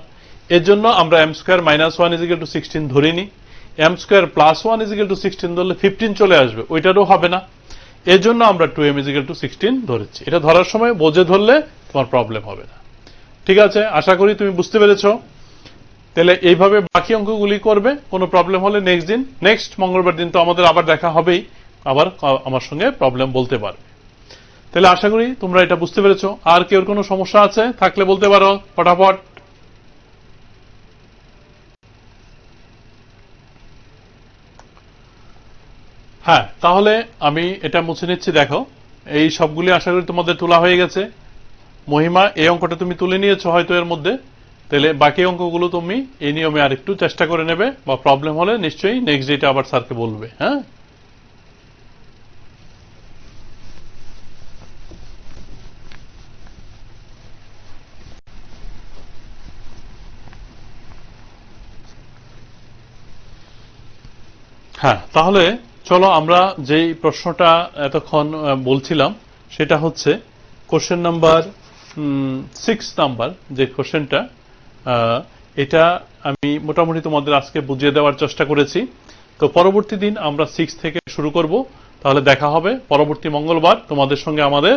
এর জন্য আমরা m square minus 1 is equal to 16 ধরিনি। m square plus 1 is equal to 16 ধরলে 15 চলে আসবে, ওইটারও হবে না। এর জন্য আমরা 2m ইজ ইকুয়াল টু 16 ধরেছি। এটা ধরার সময় বোঝে ধরলে তোমার প্রবলেম হবে না, ঠিক আছে? আশা করি তুমি বুঝতে পেরেছো। তাহলে এইভাবে বাকি অঙ্কগুলি করবে, কোনো প্রবলেম হলে নেক্সট মঙ্গলবার দিন তো আমাদের আবার দেখা হবেই, আবার আমার সঙ্গে প্রবলেম বলতে পারবে। তাহলে আশা করি তোমরা এটা বুঝতে পেরেছো। আর কেউ কোনো সমস্যা আছে থাকলে বলতে পারো ফটাফট। হ্যাঁ, তাহলে আমি এটা মুছে নিচ্ছি। দেখো এই সবগুলি আশা করি তোমাদের তোলা হয়ে গেছে। মহিমা এই অঙ্কটা তুমি তুলে নিয়েছো হয়তো এর মধ্যে, তাহলে বাকি অঙ্কগুলো তুমি এই নিয়মে আরেকটু চেষ্টা করে নেবে, বা প্রবলেম হলে নিশ্চয়ই নেক্সট ডেটা আবার স্যারকে বলবে। হ্যাঁ, হ্যাঁ, তাহলে চলো আমরা যেই প্রশ্নটা এতক্ষণ বলছিলাম সেটা হচ্ছে কোশ্চেন নাম্বার 6 নাম্বার যে কোশ্চেনটা, এটা আমি মোটামুটি তোমাদের আজকে বুঝিয়ে দেওয়ার চেষ্টা করেছি। তো পরবর্তী দিন আমরা 6 থেকে শুরু করব। তাহলে দেখা হবে পরবর্তী মঙ্গলবার তোমাদের সঙ্গে আমাদের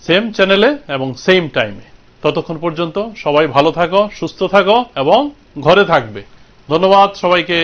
সেম চ্যানেলে এবং সেম টাইমে। ততক্ষণ পর্যন্ত সবাই ভালো থাকো, সুস্থ থাকো এবং ঘরে থাকবে। ধন্যবাদ সবাইকে।